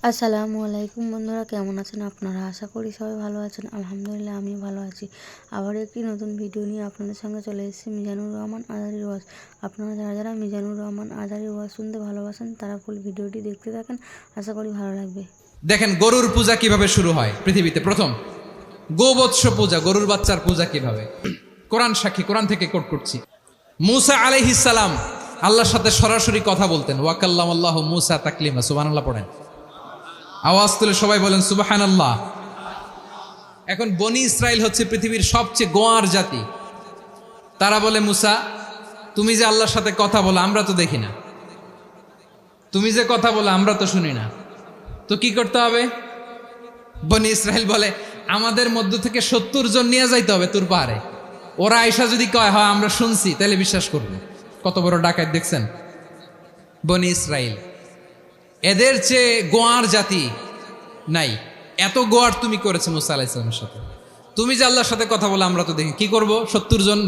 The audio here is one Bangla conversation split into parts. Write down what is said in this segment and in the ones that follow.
আসসালামু আলাইকুম বন্ধুরা, কেমন আছেন আপনারা? আশা করি সবাই ভালো আছেন। আলহামদুলিল্লাহ আমি ভালো আছি। আবার একটি নতুন ভিডিও নিয়ে আপনাদের সঙ্গে চলে এসেছি মিজানুর রহমান আজারির ওয়াজ। আপনারা যারা যারা মিজানুর রহমান আজারির ওয়াজ শুনতে ভালোবাসেন তারা ফুল ভিডিওটি দেখতে থাকেন, আশা করি ভালো লাগবে। দেখেন গরুর পূজা কিভাবে শুরু হয় পৃথিবীতে প্রথম। গোবৎস পূজা, গরুর বাচ্চার পূজা কিভাবে। কোরআন সাক্ষী, কোরআন থেকে কোট করছি। মুসা আলাইহিস সালাম আল্লাহর সাথে সরাসরি কথা বলতেন। ওয়াকাল্লামাল্লাহু মুসা তাকলিমা। সুবহানাল্লাহ পড়েন, আওয়াজ তুলে সবাই বলেন সুবহানাল্লাহ। এখন বনি ইসরাইল হচ্ছে পৃথিবীর সবচেয়ে গোয়ার জাতি। তারা বলে, মুসা তুমি যে আল্লাহর সাথে কথা বলো আমরা তো দেখি না, তুমি যে কথা বলো আমরা তো শুনি না, তো কি করতে হবে? বনি ইসরাইল বলে, আমাদের মধ্য থেকে 70 জন নিয়ে যাইতে হবে তোর পাহাড়ে। ওরা আয়সা যদি কয় হয় আমরা শুনছি, তাহলে বিশ্বাস করবো। কত বড় ডাকাত দেখছেন বনি ইসরাইল। এদের চেয়ে গোয়ার জাতি নাই। এত গোয়ার তুমি করেছো মুসা আলাইহিস সালামের সাথে। তুমি যে আল্লাহর সাথে কথা বলে আমরা তো দেখি, কি করব? 70 জন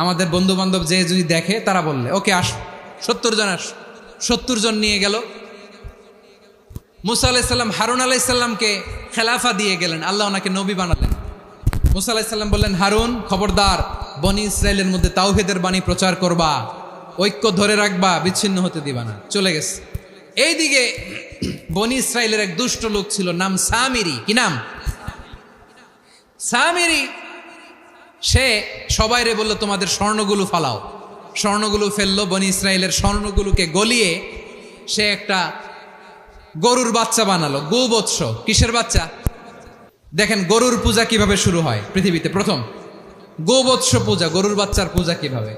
আমাদের বন্ধু বান্ধব যে যদি দেখে তারা বললে ওকে আস, 70 জন আস। 70 জন নিয়ে গেল। মুসা আলাইহিস সালাম হারুন আলাইহিস সালামকে খেলাফা দিয়ে গেলেন, আল্লাহ ওনাকে নবী বানালেন। মুসা আলাইহিস সালাম বললেন, হারুন খবরদার, বনি ইসরাইলের মধ্যে তাওহীদের বাণী প্রচার করবা, ঐক্য ধরে রাখবা, বিচ্ছিন্ন হতে দিবা না। চলে গেছে। এইদিকে বনি ইসরাইলের এক দুষ্ট লোক ছিল, নাম সামিরি। কি নাম? সামিরি। সে সবাইরে বলল তোমাদের স্বর্ণগুলো ফালাও। স্বর্ণগুলো ফেললো। বনি ইসরাইলের স্বর্ণগুলোকে গলিয়ে সে একটা গরুর বাচ্চা বানালো। গোবৎস। কিসের বাচ্চা? দেখেন গরুর পূজা কিভাবে শুরু হয় পৃথিবীতে প্রথম। গোবৎস পূজা, গরুর বাচ্চার পূজা কিভাবে।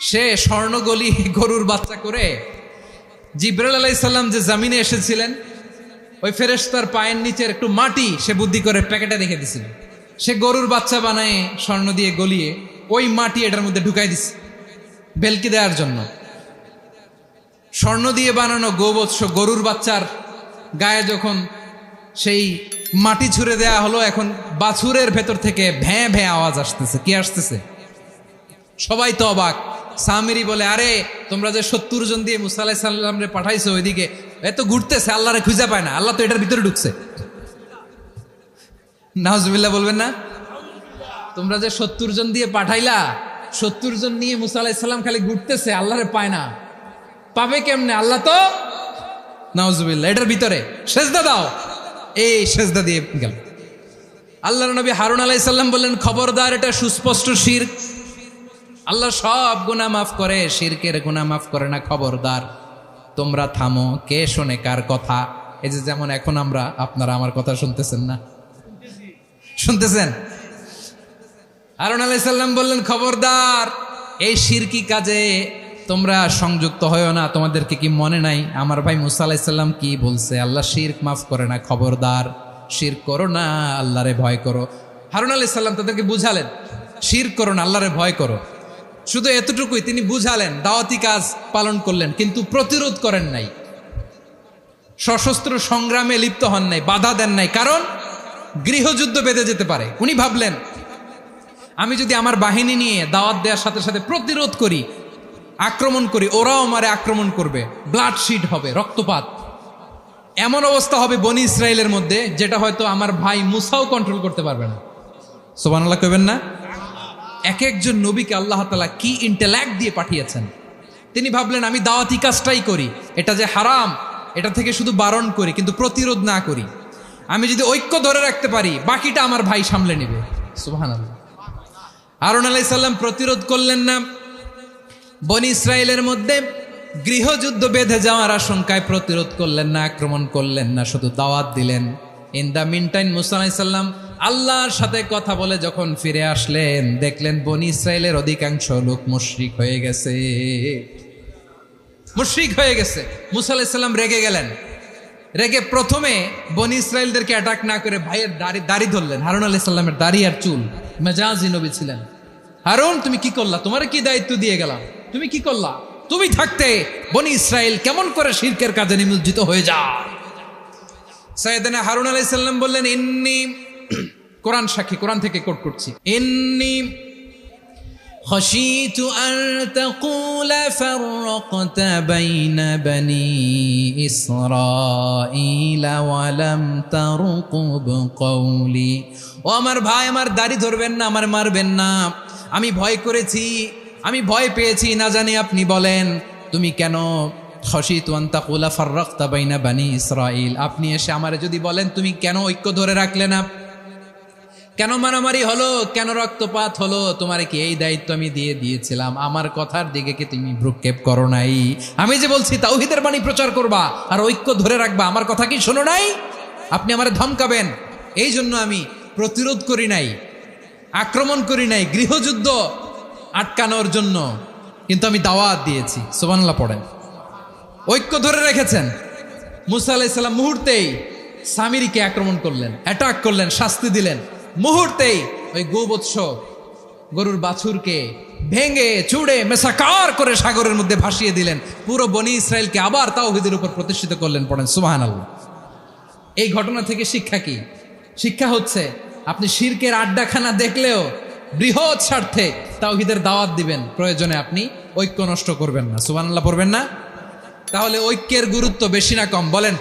সে স্বর্ণ গলি গরুর বাচ্চা করে জিবরাইল আলাইহিস সালাম যে জমিনে এসেছিলেন, ওই ফেরেশতার পায়ের নিচের একটু মাটি সে বুদ্ধি করে প্যাকেটে রেখে দিছিল। সে গরুর বাচ্চা বানায় স্বর্ণ দিয়ে গলিয়ে ওই মাটি এটার মধ্যে ঢুকাই দিছে ভেলকি দেওয়ার জন্য। স্বর্ণ দিয়ে বানানো গোবৎস গরুর বাচ্চার গায়ে যখন সেই মাটি ছুঁড়ে দেয়া হলো, এখন বাছুরের ভেতর থেকে ভ্যাঁ ভ্যাঁ আওয়াজ আসতেছে। কি আসতেছে? সবাই তো অবাক। সামিরি বলে, আরে তোমরা যে 70 জন দিয়ে মুসা আলাইহিস সালামরে পাঠাইছো, ওইদিকে এত ঘুরতেছে, আল্লাহরে খুঁজে পায় না, আল্লাহ তো এটার ভিতরে ঢুকছে। নাউজুবিল্লাহ বলবেন না? তোমরা যে 70 জন দিয়ে পাঠাইলা, 70 জন নিয়ে মুসা আলাইহিস সালাম খালি ঘুরতেছে, আল্লাহরে পায় না। পাবে কেমনে? আল্লাহ তো, নাউজুবিল্লাহ, এটার ভিতরে সেজদা দাও। এই সেজদা দিয়ে গেল। আল্লাহর নবী হারুন আলাইহিস সালাম বললেন, খবরদার, এটা সুস্পষ্ট শিরক। আল্লাহ সব গুনাহ মাফ করে, শিরকের গুনাহ মাফ করে না। খবরদার, তোমরা থামো। কে শোনে কার কথা? এই যে যেমন এখন আপনারা আমার কথা শুনতেছেন না? শুনতেছেন? হারুন আলাইহিস সালাম বললেন, খবরদার, এই শিরকি কাজে তোমরা সংযুক্ত হয়ো না। তোমাদেরকে কি মনে নাই আমার ভাই মুসা আলাইহিস সালাম কি বলছে? আল্লাহ শিরক মাফ করে না। খবরদার, শিরক করো না, আল্লাহরে ভয় করো। হারুন আলাইহিস সালাম তাদেরকে বুঝালেন, শিরক করো না, আল্লাহরে ভয় করো। শুধু এতটুকুই তিনি বুঝালেন, দাওয়াতি কাজ পালন করলেন, কিন্তু প্রতিরোধ করেন নাই, সশস্ত্র সংগ্রামে লিপ্ত হন নাই, বাধা দেন নাই। কারণ গৃহযুদ্ধ বেঁধে যেতে পারে। উনি ভাবলেন, আমি যদি আমার বাহিনী নিয়ে দাওয়াত দেওয়ার সাথে সাথে প্রতিরোধ করি, আক্রমণ করি, ওরাও আমারে আক্রমণ করবে, ব্লাডশিট হবে, রক্তপাত। এমন অবস্থা হবে বনি ইসরাইলের মধ্যে, যেটা হয়তো আমার ভাই মুসাও কন্ট্রোল করতে পারবে না। সুবহানাল্লাহ কইবেন না? এক একজন নবীকে আল্লাহ তাআলা কি ইন্টেলেক্ট দিয়ে পাঠিয়েছেন। তিনি ভাবলেন, আমি দাওয়াতি কাজটাই করি, এটা যে হারাম এটা থেকে শুধু বারণ করি, কিন্তু প্রতিরোধ না করি। আমি যদি ঐক্য ধরে রাখতে পারি, বাকিটা আমার ভাই সামলে নেবে। সুবহানাল্লাহ। হারুন আলাইহিস সালাম প্রতিরোধ করলেন না। বনি ইসরাইলের মধ্যে গৃহযুদ্ধ বেঁধে যাওয়ার আশঙ্কায় প্রতিরোধ করলেন না, আক্রমণ করলেন না, শুধু দাওয়াত দিলেন। ইন দ্য মিন টাইম মুসা আলাইহিস সালাম আল্লাহর সাথে কথা বলে যখন ফিরে আসলেন, দেখলেন বনি ইসরাইলের অধিকাংশ লোক মুশরিক হয়ে গেছে। মুশরিক হয়ে গেছে। মুসা আলাইহিস সালাম রেগে গেলেন। রেগে প্রথমে বনি ইসরাইলদেরকে অ্যাটাক না করে ভাইয়ের দাড়ি ধরলেন। হারুন আলাইহিস সালামের দাড়ি আর চুল। মেজাজি নবী ছিলেন। হারুন, তুমি কি করলা? তোমার কি দায়িত্ব দিয়ে গেলাম, তুমি কি করলা? তুমি থাকতে বনি ইসরাইল কেমন করে শিরকের কাজে নিমজ্জিত হয়ে যায়? সাইয়েদনা হারুন আলাইহিস সালাম বললেন, ইন্নী, কোরআন সাক্ষী, কোরআন থেকে কোট করছি, ইন্নী خشيت أن تقول فرقت بين بني إسرائيل ولم ترقب قولي ও আমার ভাই, আমার দাড়ি ধরবেন না, আমার মারবেন না। আমি ভয় করেছি, আমি ভয় পেয়েছি, না জানি আপনি বলেন তুমি কেন খশিতু আন তাকুলা ফাররাকতা বাইনা বানি ইসরাইল, আপনি এসে আমারে যদি বলেন তুমি কেন ঐক্য ধরে রাখলে না, কেন মারামারি হলো, কেন রক্তপাত হলো, তোমার কি এই দায়িত্ব আমি দিয়ে দিয়েছিলাম? আমার কথার দিকে কি তুমি ভ্রুক্ষেপ করো নাই? আমি যে বলছি তাওহীদের বাণী প্রচার করবা আর ঐক্য ধরে রাখবা, আমার কথা কি শোনো নাই? আপনি আমারে ধমকাবেন, এই জন্য আমি প্রতিরোধ করি নাই, আক্রমণ করি নাই, গৃহযুদ্ধ আটকানোর জন্য, কিন্তু আমি দাওয়াত দিয়েছি। সুবহানাল্লাহ পড়েন। ঐক্য ধরে রেখেছেন। মুসা আলাইহিস সালাম মুহূর্তেই সামিরীকে আক্রমণ করলেন, অ্যাটাক করলেন, শাস্তি দিলেন। মুহূর্তেই ওই গোবৎস গরুর বাছুরকে ভেঙে চুড়ে মেসাকার করে সাগরের মধ্যে ভাসিয়ে দিলেন। পুরো বনি ইসরায়েলকে আবার তাওহীদের উপর প্রতিষ্ঠিত করলেন। পড়েন সুবহানাল্লাহ। এই ঘটনা থেকে শিক্ষা কি? শিক্ষা হচ্ছে আপনি শিরকের আড্ডাখানা দেখলেও বৃহৎ স্বার্থে তাওহীদের দাওয়াত দিবেন, প্রয়োজনে আপনি ঐক্য নষ্ট করবেন না। সুবহানাল্লাহ পড়বেন না? তাহলে ঐক্যের গুরুত্ব বেশি না কম? বলেন,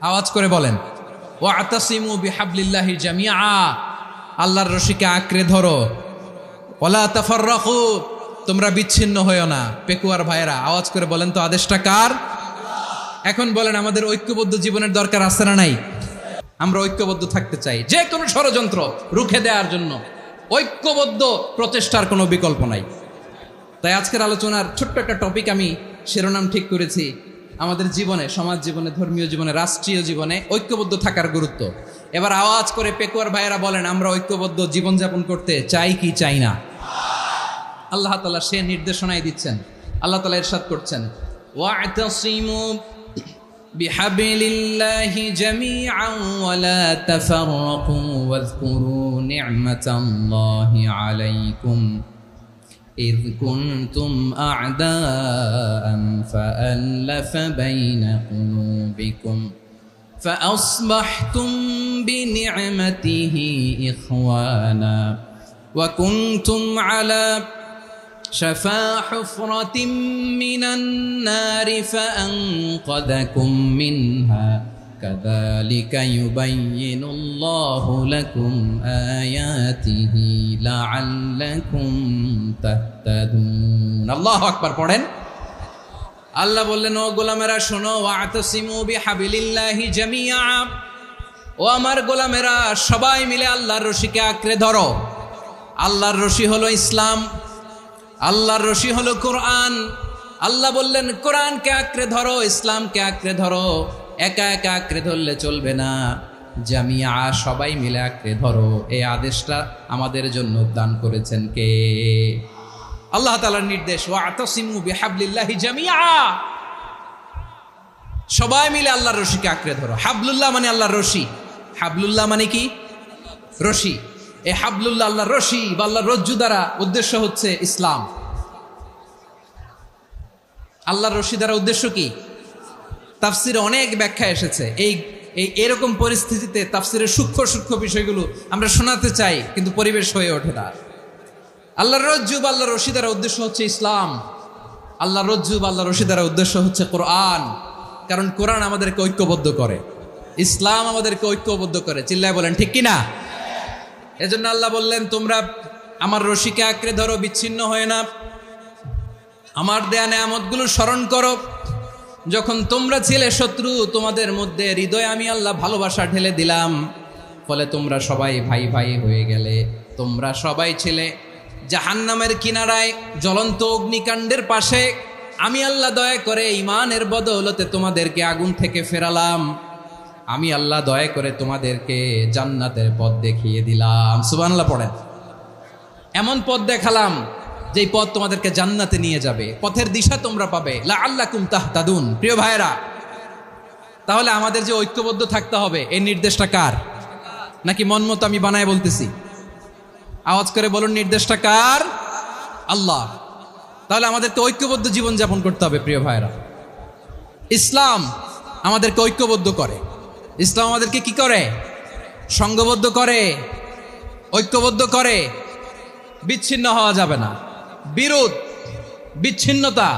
আওয়াজ করে বলেন। ওয়াতাসিমু বিহাবলিল্লাহি জামিআ, আল্লাহর রশিকে আঁকড়ে ধরো। ওয়ালা তাফাররাকু, তোমরা বিচ্ছিন্ন হয়ো না। পেকুয়ার ভাইয়েরা আওয়াজ করে বলেন তো, আদেশটা কার? এখন বলেন, আমাদের ঐক্যবদ্ধ জীবনের দরকার আছে না নাই? আমরা ঐক্যবদ্ধ থাকতে চাই, যে কোনো ষড়যন্ত্র রুখে দেওয়ার জন্য ঐক্যবদ্ধ প্রচেষ্টার কোনো বিকল্প নাই। তাই আজকের আলোচনার ছোট্ট একটা টপিক আমি শিরোনাম ঠিক করেছি, আমাদের জীবনে, সমাজ জীবনে, ধর্মীয় জীবনে, রাষ্ট্রীয় জীবনে ঐক্যবদ্ধ থাকার গুরুত্ব। এবার আওয়াজ করে পেকুয়ার ভাইয়েরা বলেন, আমরা ঐক্যবদ্ধ জীবনযাপন করতে চাই কি চাই না? আল্লাহ তাআলা সে নির্দেশনাই দিচ্ছেন। আল্লাহ তাআলা ইরশাদ করছেন, ওয়া'তাসিমু বিহাবলিল্লাহি জামিআন ওয়া লা তাফাররাকু ওয়াযকুরু নি'মাতাল্লাহি আলাইকুম إذ كنتم أعداء فألف بين قلوبكم فأصبحتم بنعمته إخوانا وكنتم على شفا حفرة من النار فأنقذكم منها كذلك يبين الله لكم آياته لعلكم تهتدون। আল্লাহু আকবার পড়েন। আল্লাহ বললেন, ও গোলামেরা শোনো, ওয়াতাসিমু বিহাবলিল্লাহি জামিআ, ও আমার গোলামেরা সবাই মিলে আল্লাহর রশিকে আঁকড়ে ধরো। আল্লাহর রশি হলো ইসলাম, আল্লাহর রশি হলো কোরআন। আল্লাহ বললেন, কোরআনকে আঁকড়ে ধরো, ইসলামকে আঁকড়ে ধরো। একা একা আঁকড়ে ধরলে চলবে না, জামিয়া, সবাই মিলে আঁকড়ে ধরো। এই আদেশটা আমাদের জন্য দান করেছেন কে? আল্লাহ তাআলার নির্দেশ, ওয়াতাসিমু বিহাবলিল্লাহি জামিআ, সবাই মিলে আল্লাহর রশিকে আঁকড়ে ধরো। হাবলুল্লাহ মানে আল্লাহর রশি। হাবলুল্লাহ মানে কি? রশি। এই হাবলুল্লাহ আল্লাহর রশি বা আল্লাহর রজ্জু দ্বারা উদ্দেশ্য হচ্ছে ইসলাম। আল্লাহর রশি দ্বারা উদ্দেশ্য কি? তাফসিরে অনেক ব্যাখ্যা এসেছে। এরকম পরিস্থিতিতে তাফসিরের সূক্ষ্ম সূক্ষ্ম বিষয়গুলো আমরা শোনাতে চাই, কিন্তু পরিবেশ হয়ে ওঠে না। আল্লাহর রজ্জু বা আল্লাহর রশি দ্বারা উদ্দেশ্য হচ্ছে ইসলাম। আল্লাহর রজ্জু বা আল্লাহর রশি দ্বারা উদ্দেশ্য হচ্ছে কোরআন, কারণ কোরআন আমাদেরকে ঐক্যবদ্ধ করে, ইসলাম আমাদেরকে ঐক্যবদ্ধ করে। চিল্লায় বলেন ঠিক কিনা? এজন্য আল্লাহ বললেন, তোমরা আমার রশিকে আঁকড়ে ধরো, বিচ্ছিন্ন হয়ে না। আমার দেয়া নেয়ামতগুলো স্মরণ করো। যখন তোমরা ছিলে শত্রু, তোমাদের মধ্যে হৃদয়ে আমি আল্লাহ ভালোবাসা ঢেলে দিলাম, ফলে তোমরা সবাই ভাই ভাই হয়ে গেলে। তোমরা সবাই ছিলে জাহান্নামের কিনারায়, জ্বলন্ত অগ্নিকাণ্ডের পাশে। আমি আল্লাহ দয়া করে ঈমানের বদৌলতে তোমাদেরকে আগুন থেকে ফেরালাম। আমি আল্লাহ দয়া করে তোমাদেরকে জান্নাতের পথ দেখিয়ে দিলাম। সুবহানাল্লাহ পড়েন। এমন পথ দেখালাম যেই পথ তোমাদেরকে জান্নাতে নিয়ে যাবে, পথের দিশা তোমরা পাবে। লাআল্লাকুম তাহতাদুন। প্রিয় ভাইরা, তাহলে আমাদের যে ঐক্যবদ্ধ থাকতে হবে, এই নির্দেশটা কার? নাকি মন মতো আমি বানায় বলতেছি? আওয়াজ করে বলুন, নির্দেশটা কার? আল্লাহ। তাহলে আমাদেরকে ঐক্যবদ্ধ জীবন যাপন করতে হবে। প্রিয় ভাইরা, ইসলাম আমাদেরকে ঐক্যবদ্ধ করে। ইসলাম আমাদেরকে কি করে? সংঘবদ্ধ করে, ঐক্যবদ্ধ করে। বিচ্ছিন্ন হওয়া যাবে না। বিরোধ, বিচ্ছিন্নতা,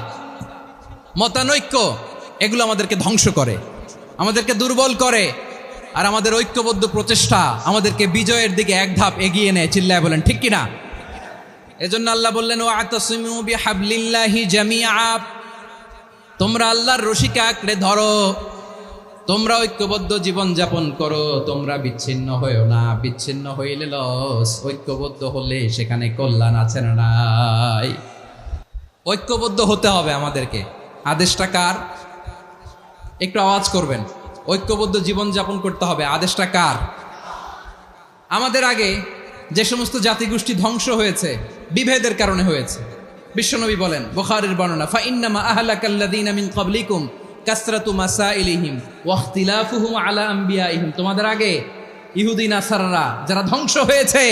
মতানৈক্য এগুলো আমাদেরকে ধ্বংস করে, আমাদেরকে দুর্বল করে, আর আমাদের ঐক্যবদ্ধ প্রচেষ্টা আমাদেরকে বিজয়ের দিকে এক ধাপ এগিয়ে নেয়। চিল্লায় বলেন ঠিক কিনা? এজন্য আল্লাহ বললেন ওয়াতাসিমু বিহাবলিল্লাহি জামিআ, তোমরা আল্লাহর রশিকে আঁকড়ে ধরো, তোমরা ঐক্যবদ্ধ জীবন যাপন করো, তোমরা বিচ্ছিন্ন হয়েও না। বিচ্ছিন্ন হইলে লস, ঐক্যবদ্ধ হলে সেখানে কল্যাণ আছে না নাই? ঐক্যবদ্ধ হতে হবে আমাদেরকে। আদেশটা কার? একটু আওয়াজ করবেন। ঐক্যবদ্ধ জীবন যাপন করতে হবে, আদেশটা কার? আমাদের আগে যে সমস্ত জাতিগোষ্ঠী ধ্বংস হয়েছে বিভেদের কারণে হয়েছে। বিশ্বনবী বলেন, বুখারীর বর্ণনা, ফাইন্নামা আহলাকাল্লাযীনা মিন ক্বাবলিকুম কাসরাতু মাসাইলিহিম ওয়া ইখতিলাফুহুম আলা আম্বিয়াইহিম। তোমাদের আগে ইহুদি নাসারারা যারা ধ্বংস হয়েছে,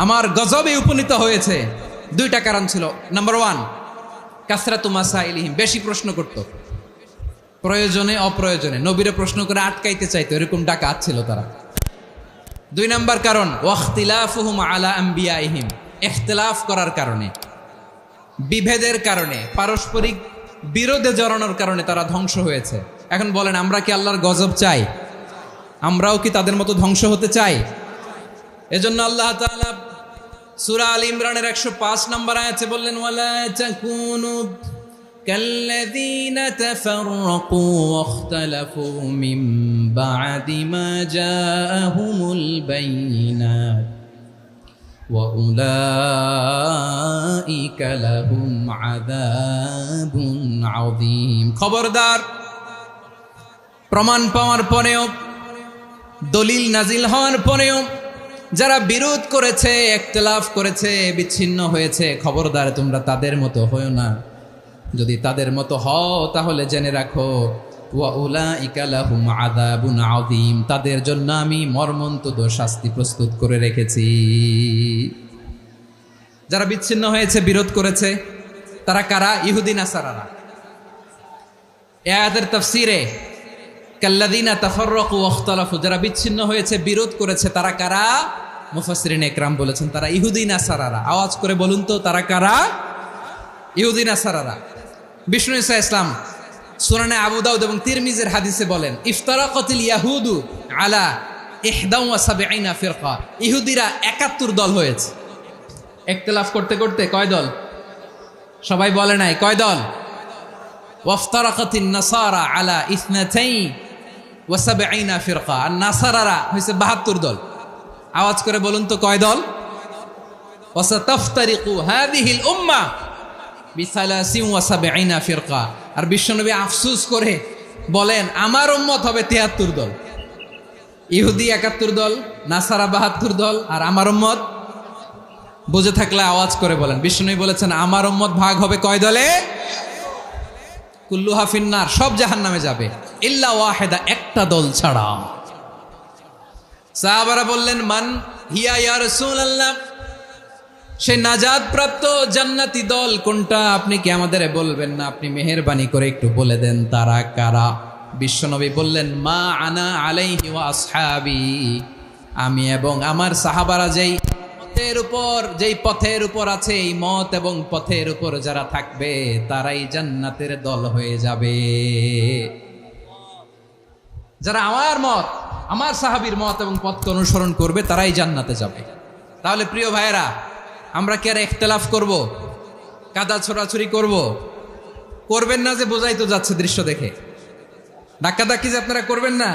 আমার গজবে উপনীত হয়েছে, দুইটা কারণ ছিল। নাম্বার 1, কাসরাতু মাসাইলিহিম, বেশি প্রশ্ন করত, প্রয়োজনে অপ্রয়োজনে নবীরে প্রশ্ন করে আটকাইতে চাইতো, এরকম ডাকাত ছিল তারা। 2 নাম্বার কারণ, ওয়াখতিলাফুহুম আলা আম্বিয়াইহিম, ইখতিলাফ করার কারণে, বিভেদের কারণে, পারস্পরিক বিরোধে জড়ানোর কারণে তারা ধ্বংস হয়েছে। এখন বলেন, আমরা কি আল্লাহর গজব চাই? আমরাও কি তাদের মতো ধ্বংস হতে চাই? এজন্য আল্লাহ তাআলা সূরা আল ইমরানের 105 নম্বর আয়াতে বললেন, ওয়ালা তাকুনু কাল্লাযীনা তাফাররাকু ওয়াখতালাফু মিন বা'দি মা জাআহুমুল বাইয়িনাত ওয়া উলাইকা লাহুম আযাবুন আযীম। খবরদার, প্রমাণ পাওয়ার পরেও, দলিল নাজিল হওয়ার পরেও যারা বিরোধ করেছে, ইখতিলাফ করেছে, বিচ্ছিন্ন হয়েছে, খবরদার তোমরা তাদের মতো হয়ো না। যদি তাদের মতো হও তাহলে জেনে রাখো, ওয়া উলাইকা লাহুম আযাবুন আযীম, তাদের জন্য আমি মর্মন্তুদ শাস্তি প্রস্তুত করে রেখেছি। যারা বিচ্ছিন্ন হয়েছে, বিরোধ করেছে, তারা কারা? ইহুদি নাসারারা। এই আয়াতের তাফসীরে কাল্লাযীনা তাফাররাকু ওয়াখতালাফু, যারা বিচ্ছিন্ন হয়েছে, বিরোধ করেছে, তারা কারা? মুফাসসিরিন ইকরাম বলেছেন তারা ইহুদি নাসারারা। আওয়াজ করে বলুন তো, তারা কারা? ইহুদি নাসারারা। বিষ্ণু ঈসা ইসলাম সুনানে আবু দাউদ এবং তিরমিজির হাদিসে বলেন, ইফতারাকাতিল ইয়াহুদু আলা 71 ফিরকা, ইহুদিরা 71 দল হয়েছে। ইখতিলাফ করতে করতে কয় দল? সবাই বলে নাই, কয় দল? ওয়াফতারাকাতিন নাসারা আলা 72 ফিরকা, আর নাসারারা হয়েছে 72 দল। আওয়াজ করে বলুন তো, কয় দল? ওয়াসাতাফতারিকু হাযিহিল উম্মাহ বি73 ফিরকা। আর বিশ্বনবী আফসোস করে বলেন, আমার উম্মত হবে 73 দল। ইহুদি 71 দল, নাসারা 72 দল, আর আমার উম্মত, বুঝে থাকলে আওয়াজ করে বলেন। বিশ্বনবী বলেছেন, আমার উম্মত ভাগ হবে কয় দলে? কুল্লুহা ফিন্নার, সব জাহান্নামে যাবে, ইল্লা ওয়াহিদা, একটা দল ছাড়া। সাহাবারা বললেন, মান হিয়া ইয়া রাসূলুল্লাহ, সেই নাজাত প্রাপ্ত জান্নাতি দল কোনটা? আপনি কি আমাদের বলবেন না? আপনি মেহেরবানি করে একটু বলে দেন তারা কারা। বিশ্বনবী বললেন, মা আনা আলাইহি ওয়া আসহাবি, আমি এবং আমার সাহাবারা যেই পথের উপর আছে, এই মত এবং পথের উপর যারা থাকবে তারাই জান্নাতের দল হয়ে যাবে। যারা আমার মত, আমার সাহাবীর মত এবং পথকে অনুসরণ করবে তারাই জান্নাতে যাবে। তাহলে প্রিয় ভাইয়েরা, আমরা কি আর ইখতিলাফ করব? কাদা ছোড়াছুরি করব? করবেন না যে বোঝাই তো যাচ্ছে দৃশ্য দেখে। ধাক্কাধাক্কি যে আপনারা করবেন না।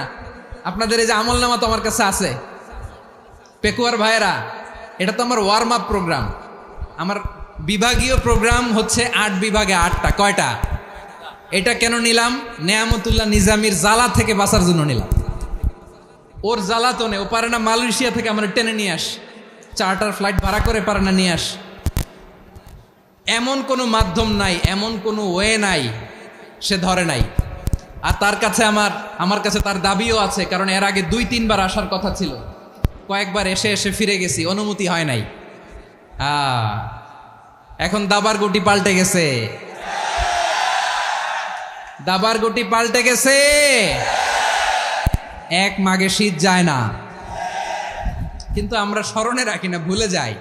আপনাদের এই যে আমলনামা তো আমার কাছে আছে। পেকুয়ার ভাইয়েরা, এটা তো আমার ওয়ার্ম আপ প্রোগ্রাম। আমার বিভাগীয় প্রোগ্রাম হচ্ছে 8 বিভাগে 8টা। কয়টা? এটা কেন নিলাম? নেয়ামতুল্লাহ নিজামীর জ্বালা থেকে বাঁচার জন্য নিলাম। ওর জ্বালাতনে ও পারে না মালয়েশিয়া থেকে আমার টেনে নিয়ে আস, চার্টার ফ্লাইট ভাড়া করে পারে না নিয়ে আস। এমন কোনো মাধ্যম নাই, এমন কোনো ওয়ে নাই সে ধরে নাই। আর তার কাছে আমার কাছে তার দাবিও আছে, কারণ এর আগে 2-3 বার আসার কথা ছিল। কয়েকবার এসে এসে ফিরে গেছি, অনুমতি হয় নাই। এখন দাবার গুটি পাল্টে গেছে, দাবার গুটি পাল্টে গেছে। এক মাঘে শীত যায় না, কিন্তু আমরা স্মরণে রাখি না, ভুলে যাই।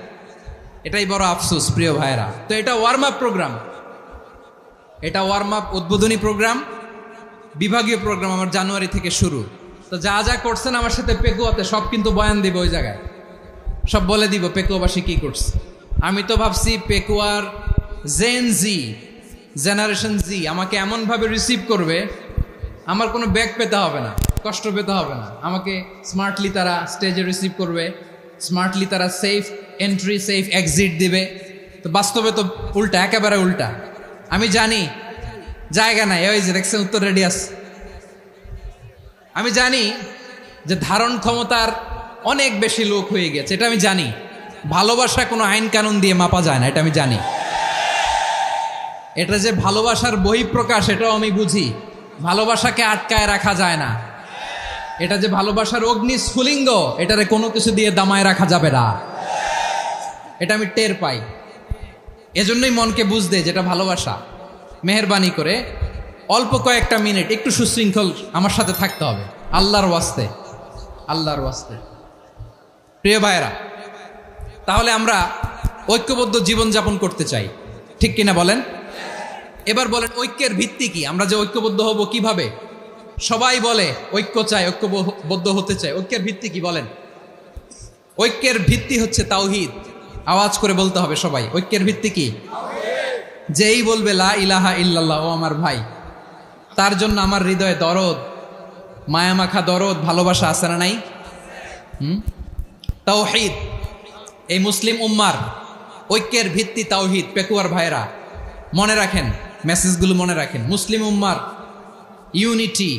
এটাই বড় আফসোস প্রিয় ভাইরা। তো এটা ওয়ার্ম আপ প্রোগ্রাম, এটা ওয়ার্ম আপ উদ্বোধনী প্রোগ্রাম, বিভাগীয় প্রোগ্রাম আমার জানুয়ারি থেকে শুরু। তো যা যা করছেন আমার সাথে পেকুয়াতে সব কিন্তু বয়ান দিব, ওই জায়গায় সব বলে দিব পেকুয়াবাসী কি করছে। আমি তো ভাবছি পেকুয়ার জেনারেশন জি আমাকে এমনভাবে রিসিভ করবে, আমার কোনো ব্যাক পেতে হবে না, কষ্ট পেতে হবে না। আমাকে স্মার্টলি তারা স্টেজে রিসিভ করবে, স্মার্টলি তারা সেফ এন্ট্রি সেফ এক্সিট দিবে। তো বাস্তবে তো উল্টা, একেবারে উল্টা। আমি জানি জায়গা নাই, ওই যে দেখছেন উত্তর রেডি আছে। আমি জানি যে ধারণ ক্ষমতার অনেক বেশি লোক হয়ে গেছে, এটা আমি জানি। ভালোবাসা কোনো আইন কানুন দিয়ে মাপা যায় না, এটা আমি জানি। এটা যে ভালোবাসার বহিঃপ্রকাশ এটাও আমি বুঝি। ভালোবাসাকে আটকায় রাখা যায় না। এটা যে ভালোবাসার অগ্নি স্ফুলিঙ্গ, এটারে কোনো কিছু দিয়ে দামায় রাখা যাবে না, এটা আমি টের পাই। এজন্যই মনকে বুঝতে যেটা ভালোবাসা। মেহেরবানি করে অল্প কয়েকটা মিনিট একটু সুশৃঙ্খল আমার সাথে থাকতে হবে, আল্লাহর ওয়াস্তে, আল্লাহর ওয়াস্তে। প্রিয় ভাইয়েরা, তাহলে আমরা ঐক্যবদ্ধ জীবনযাপন করতে চাই, ঠিক কিনা বলেন? এবার বলেন ঐক্যের ভিত্তি কি? আমরা যে ঐক্যবদ্ধ হব কিভাবে? সবাই বলে ঐক্য চাই, ঐক্যবদ্ধ হতে চাই। ঐক্যের ভিত্তি কি বলেন? ঐক্যের ভিত্তি হচ্ছে তাওহীদ। আওয়াজ করে বলতে হবে সবাই, ঐক্যের ভিত্তি কি? যেই বলবে লা ইলাহা ইল্লাল্লাহ, ও আমার ভাই, তার জন্য আমার হৃদয়ে দরদ, মায়ামাখা দরদ, ভালোবাসা আছে না নাই? তাওহীদ। এই মুসলিম উম্মার ঐক্যের ভিত্তি তাওহীদ। পেকুয়ার ভাইরা মনে রাখেন, মেসেজগুলো মনে রাখেন। মুসলিম উম্মার ইউনিটি,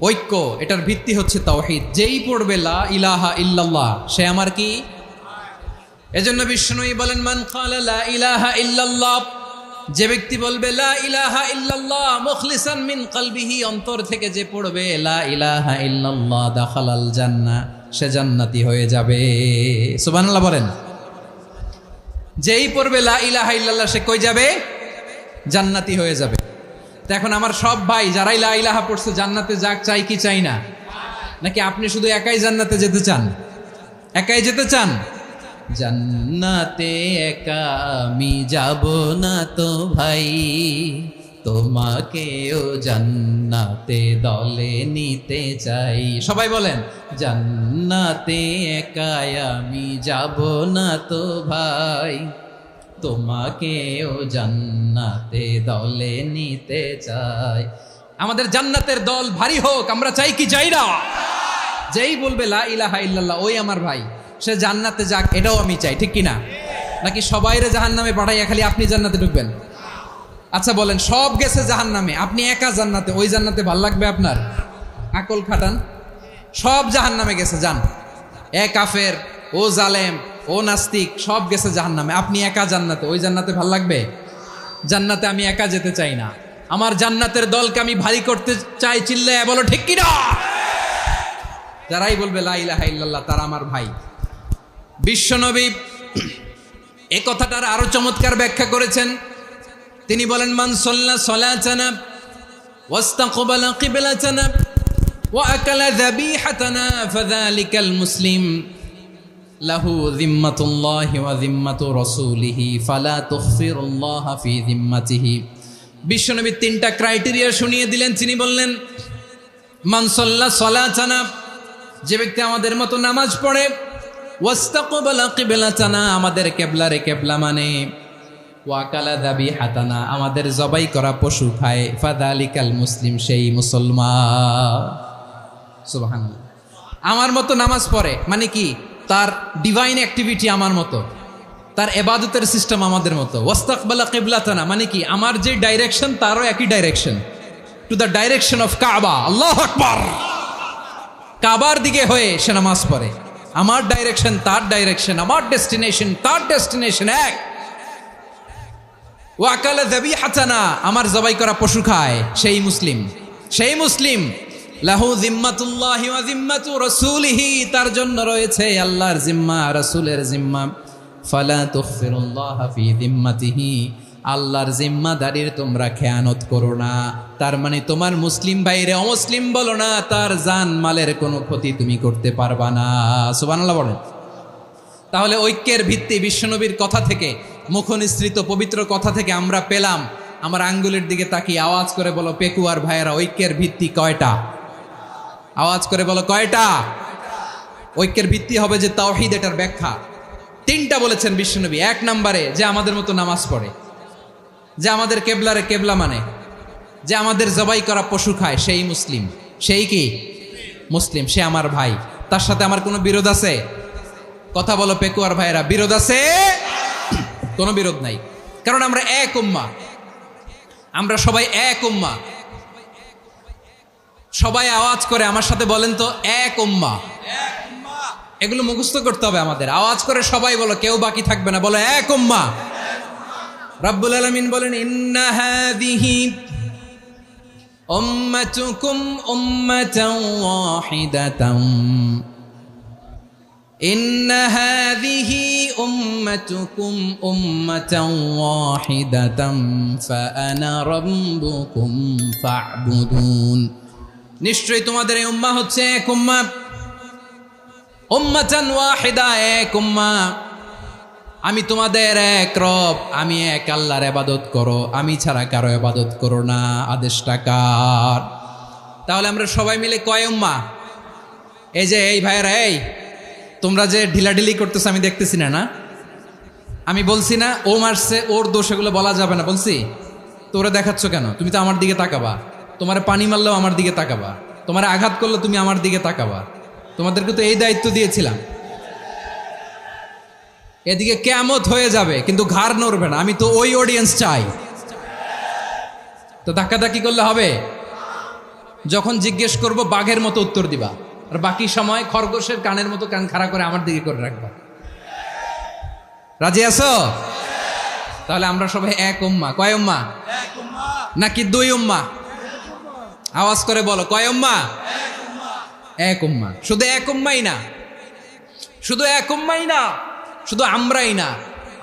ঐক্য, এটার ভিত্তি হচ্ছে তাওহীদ। যেই পড়বে লা ইলাহা ইল্লাল্লাহ, সে আমার কি? এজন্য বিষ্ণুই বলেন মান ক্বালা লা ইলাহা ইল্লাল্লাহ, যে ব্যক্তি বলবে লা ইলাহা ইল্লাল্লাহ মুখলিসান মিন কলবিহি, অন্তর থেকে যে পড়বে লা ইলাহা ইল্লাল্লাহ, দাখালাল জান্নাহ, সে জান্নাতি হয়ে যাবে। সুবহানাল্লাহ বলেন। যেই পড়বে লা ইলাহা ইল্লাল্লাহ, সে কই যাবে? জান্নাতি হয়ে যাবে। তো এখন আমার সব ভাই যারাই লা ইলাহা পড়ছে জান্নাতে যাক, চাই কি চাই না? নাকি আপনি শুধু একাই জান্নাতে যেতে চান? একাই যেতে চান? জান্নাতে একা আমি যাব না তো ভাই, তোমাকেও জান্নাতে দলে নিতে চাই। সবাই বলেন জান্নাতে একা আমি যাব না তো ভাই, তোমাকেও জান্নাতে দলে নিতে চাই। আমাদের জান্নাতের দল ভারী হোক, আমরা চাই কি চাই না? যেই বলবে লা ইলাহা ইল্লাল্লাহ, ওই আমার ভাই, সে জান্নাতে যাক, এটাও আমি চাই, ঠিক কিনা? নাকি সবাইরে জাহান্নামে পাঠাইয়া খালি আপনি জান্নাতে ঢুকবেন? আচ্ছা বলেন, সব গেছে জাহান্নামে, আপনি একা জান্নাতে, ওই জান্নাতে ভাল লাগবে আপনার? আকল খাটান। সব জাহান্নামে গেছে, যান। এ কাফের, ও জালেম, ও নাস্তিক, সব গেছে জাহান্নামে, আপনি একা জান্নাতে, ওই জান্নাতে ভাল লাগবে? জান্নাতে আমি একা যেতে চাই না, আমার জান্নাতের দলকে আমি ভারী করতে চাই। চিল্লায় বলো ঠিক কিনা? যারাই বলবে লা ইলাহা ইল্লাল্লাহ, তারা আমার ভাই। বিশ্বনবী এ কথাটার আরো চমৎকার ব্যাখ্যা করেছেন। তিনি বলেন মান সাল্লা সালাতানা ওয়াস্তাকবালা কিবলাতানা ওয়া আকালা যাবিহাতানা ফাযালিকাল মুসলিম লাহু যিম্মাতুল্লাহি ওয়া যিম্মাতু রাসূলিহি ফালা তুখফিরুল্লাহা ফি যিম্মাতিহি। বিশ্বনবী তিনটা ক্রাইটেরিয়া শুনিয়ে দিলেন। তিনি বললেন মান সাল্লা সালাতানা, যে ব্যক্তি আমাদের মতো নামাজ পড়ে, ওয়াস্তাকবালা কিবলাতানা, আমাদের কিবলারে কিবলা মানে, ওয়াকালা যাবিহাতানা, আমাদের জবাই করা পশু খায়, ফাযালিকাল মুসলিম, সেই মুসলমান। সুবহানাল্লাহ। আমার মতো নামাজ পড়ে মানে কি? তার ডিভাইন অ্যাক্টিভিটি আমার মতো, তার ইবাদতের সিস্টেম আমাদের মতো। ওয়াস্তাকবালা কিবলাতানা মানে কি? আমার যে ডাইরেকশন তারও একই direction, to the direction of কাবা। আল্লাহু আকবার। কাবার দিকে হয়ে সে নামাজ পড়ে। আমার ডাইরেকশন তার ডাইরেকশন, আমার ডেস্টিনেশন তার ডেস্টিনেশন এক। ওয়াকালা যাবিহাতানা, আমার জবাই করা পশু খায়, সেই মুসলিম, সেই মুসলিম। লাহু যিম্মাতুল্লাহি ওয়া যিম্মাতু রাসূলিহি, তার জন্য রয়েছে আল্লাহর জিম্মা, রাসূলের জিম্মা। ফালা তুখফিরুল্লাহা ফি যিম্মাতিহি, আল্লাহর জিম্মাদারির তোমরা খেয়ানত করো না। তার মানে তোমার মুসলিম ভাইরে অমুসলিম বলো না, তার জান মালের কোনো ক্ষতি তুমি করতে পারবা না। সুবহানাল্লাহ বলেন। তাহলে ঐক্যের ভিত্তি বিশ্বনবীর কথা থেকে, মুখনিসৃত পবিত্র কথা থেকে আমরা পেলাম। আমার আঙ্গুলের দিকে তাকিয়ে আওয়াজ করে বলো পেকুয়ার ভাইয়েরা, ঐক্যের ভিত্তি কয়টা? আওয়াজ করে বলো কয়টা? ঐক্যের ভিত্তি হবে যে তাওহীদ, এটার ব্যাখ্যা 3টা বলেছেন বিশ্বনবী। 1 নম্বরে যে আমাদের মতো নামাজ পড়ে, যে আমাদের কেবলারে কেবলা মানে, যে আমাদের জবাই করা পশু খায়, সেই মুসলিম। সেই কি মুসলিম? সে আমার ভাই, তার সাথে আমার কোনো বিরোধ আছে? কথা বলো পেকুয়ার ভাইয়েরা, বিরোধ আছে? কোনো বিরোধ নাই, কারণ আমরা এক উম্মাহ, আমরা সবাই এক উম্মাহ। সবাই আওয়াজ করে আমার সাথে বলেন তো, এক উম্মাহ। এগুলো মুখস্থ করতে হবে আমাদের। আওয়াজ করে সবাই বলো, কেউ বাকি থাকবে না, বলো এক উম্মাহ। রব্বুল আলামিন বলেন, ইন্না হাযিহি উম্মাতুকুম উম্মাতান ওয়াহিদাতান, ইন্না হাযিহি উম্মাতুকুম উম্মাতান ওয়াহিদাতান ফাআনা রাব্বুকুম ফা'বুদুন। নিশ্চয়ই তোমাদের এই উম্মাহ হচ্ছে এক উম্মাহ, উম্মাতান ওয়াহিদা, এক উম্মাহ। আমি তোমাদের এক রব, আমি এক আল্লাহর ইবাদত করো, আমি ছাড়া কারো ইবাদত করো না। আদেশটা কার? তাহলে আমরা সবাই মিলে কয় উম্মাহ? এই যে এই ভাইয়েরা, এই তোমরা যে ঢিলাঢিলি করতেছো আমি দেখতেছি না, না আমি বলছি না ও মারছে, ওর দোষ, এগুলো বলা যাবে না বলছি? তোরা দেখাচ্ছ কেন? তুমি তো আমার দিকে তাকাবা। তোমার পানি মারলেও আমার দিকে তাকাবা, তোমার আঘাত করলে তুমি আমার দিকে তাকাবা। তোমাদেরকে তো এই দায়িত্ব দিয়েছিলাম। এদিকে কিয়ামত হয়ে যাবে কিন্তু ঘাড় নড়বে না, আমি তো ওই অডিয়েন্স চাই। তো ধাক্কাধাক্কি করলে হবে? যখন জিজ্ঞেস করব বাঘের মতো উত্তর দিবা, আর বাকি সময় খরগোশের কানের মতো কান খাড়া করে আমার দিকে করে রাখবা। রাজি আছো? তাহলে আমরা সবাই এক উম্মাহ। কয় উম্মাহ? নাকি দুই উম্মাহ? আওয়াজ করে বলো, কয় উম্মাহ? এক উম্মাহ। শুধু এক উম্মাই না, শুধু এক উম্মাই না, শুধু আমরাই না,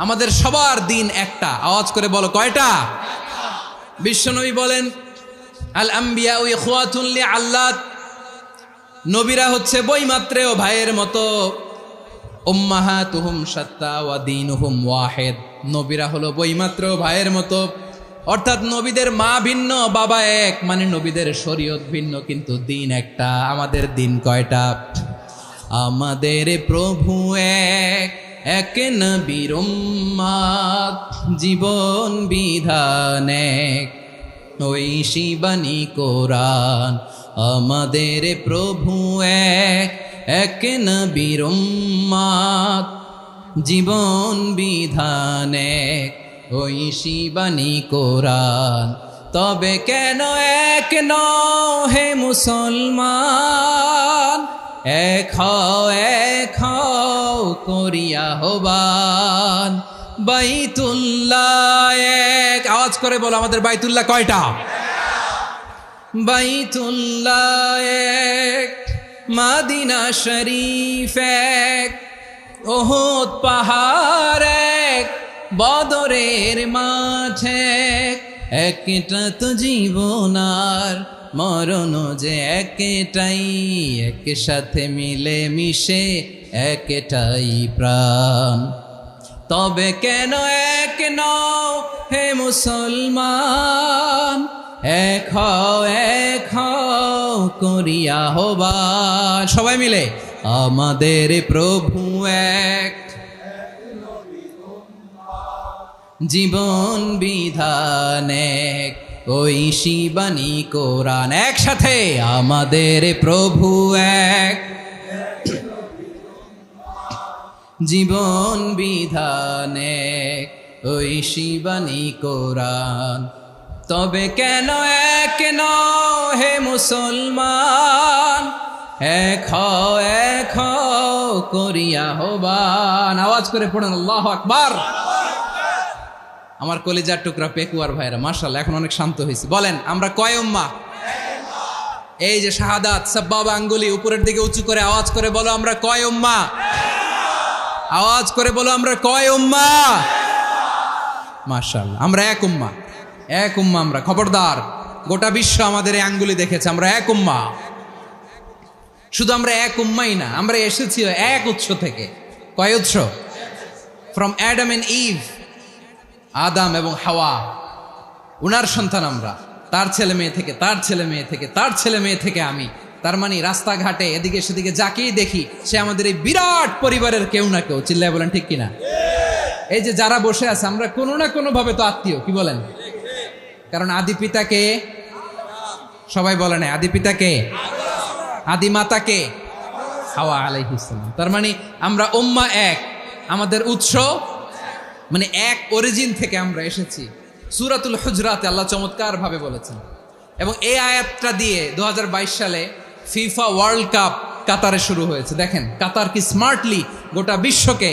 আমাদের সবার দিন একটা। আওয়াজ করে বলো কয়টা? বিশ্বনবী বলেন, আল আম্বিয়া ইখওয়াতুন লিআল্লাত, নবীরা হচ্ছে বৈমাত্রেয় ভাইয়ের মতো। উম্মাহাতুহুম শাত্তা ওয়া দীনুহুম ওয়াহিদ, নবীরা হলো বৈমাত্রেয় ভাইয়ের মতো। অর্থাৎ নবীদের মা ভিন্ন, বাবা এক, মানে নবীদের শরীয়ত ভিন্ন, কিন্তু দিন একটা। আমাদের দিন কয়টা? আমাদের প্রভু এক, এক নবীর উম্মাত, জীবন বিধান এক, ওই শিবানী কোরআন। আমাদের প্রভু এক, এক নবীর উম্মাত, জীবন বিধান এক, ওই শিবানী কোরআন। তবে কেন এক নও হে মুসলমান, এক হও করিয়া হবান। বাইতুল্লাহ এক, আওয়াজ করে বলো আমাদের বাইতুল্লাহ কয়টা? বাইতুল্লাহ এক, মাদিনা শরীফ এক, ওহদ পাহাড় এক, বদরের মাঠ এক। একটা তো জীবন আর মরণ যে একটাই, এক সাথে মিলে মিশে একটাই প্রাণ। তবে কেন এক নও হে মুসলমান, এক হও করিয়া হবান। সবাই মিলে, আমাদের প্রভু এক, জীবন বিধান এক, ওই শিবানী কোরআন। একসাথে, আমাদের প্রভু এক, জীবন বিধান এক, ওই শিবানী কোরআন। তবে কেন এক নও হে মুসলমান, এক হও করিয়া হবান। আওয়াজ করে পড়েন আল্লাহু আকবার। আমার কলিজার টুকরা পেকুয়ার ভাইরা, মাশাআল্লাহ এখন অনেক শান্ত হয়েছে। বলেন আমরা কয় উম্মাহ? এই যে শাহাদাত, সাব্বাবা আঙ্গুলি উপরের দিকে উঁচু করে আওয়াজ করে বলো আমরা কয় উম্মাহ? আওয়াজ করে বলো আমরা কয় উম্মাহ? মাশাআল্লাহ, আমরা এক উম্মাহ, এক উম্মাহ আমরা। খবরদার, গোটা বিশ্ব আমাদের এই আঙ্গুলি দেখেছে, আমরা এক উম্মাহ। শুধু আমরা এক উম্মাই না, আমরা এসেছি এক উৎস থেকে। কয় উৎস? ফ্রম অ্যাডাম এন্ড ইভ, আদাম এবং হাওয়া, উনার সন্তান আমরা, তার ছেলে মেয়ে থেকে, তার ছেলে মেয়ে থেকে, তার ছেলে মেয়ে থেকে আমি। তার মানে রাস্তাঘাটে এদিকে সেদিকে যাকেই দেখি সে আমাদের এই বিরাট পরিবারের কেউ না কেউ। চিল্লায় বলেন ঠিক কিনা? এই যে যারা বসে আছে আমরা কোনো না কোনো ভাবে তো আত্মীয়, কি বলেন? কারণ আদি পিতাকে সবাই বলে না, আদি পিতাকে, আদি মাতাকে হাওয়া আলাইহিস সালাম। তার মানে আমরা উম্মাহ এক, আমাদের উৎস মানে এক অরিজিন থেকে আমরা এসেছি। সূরাতুল হুজরাতে আল্লাহ চমৎকার ভাবে বলেছেন, এবং এই আয়াতটা দিয়ে 2022 সালে ফিফা ওয়ার্ল্ড কাপ কাতারে শুরু হয়েছে। দেখেন কাতার কি স্মার্টলি গোটা বিশ্বকে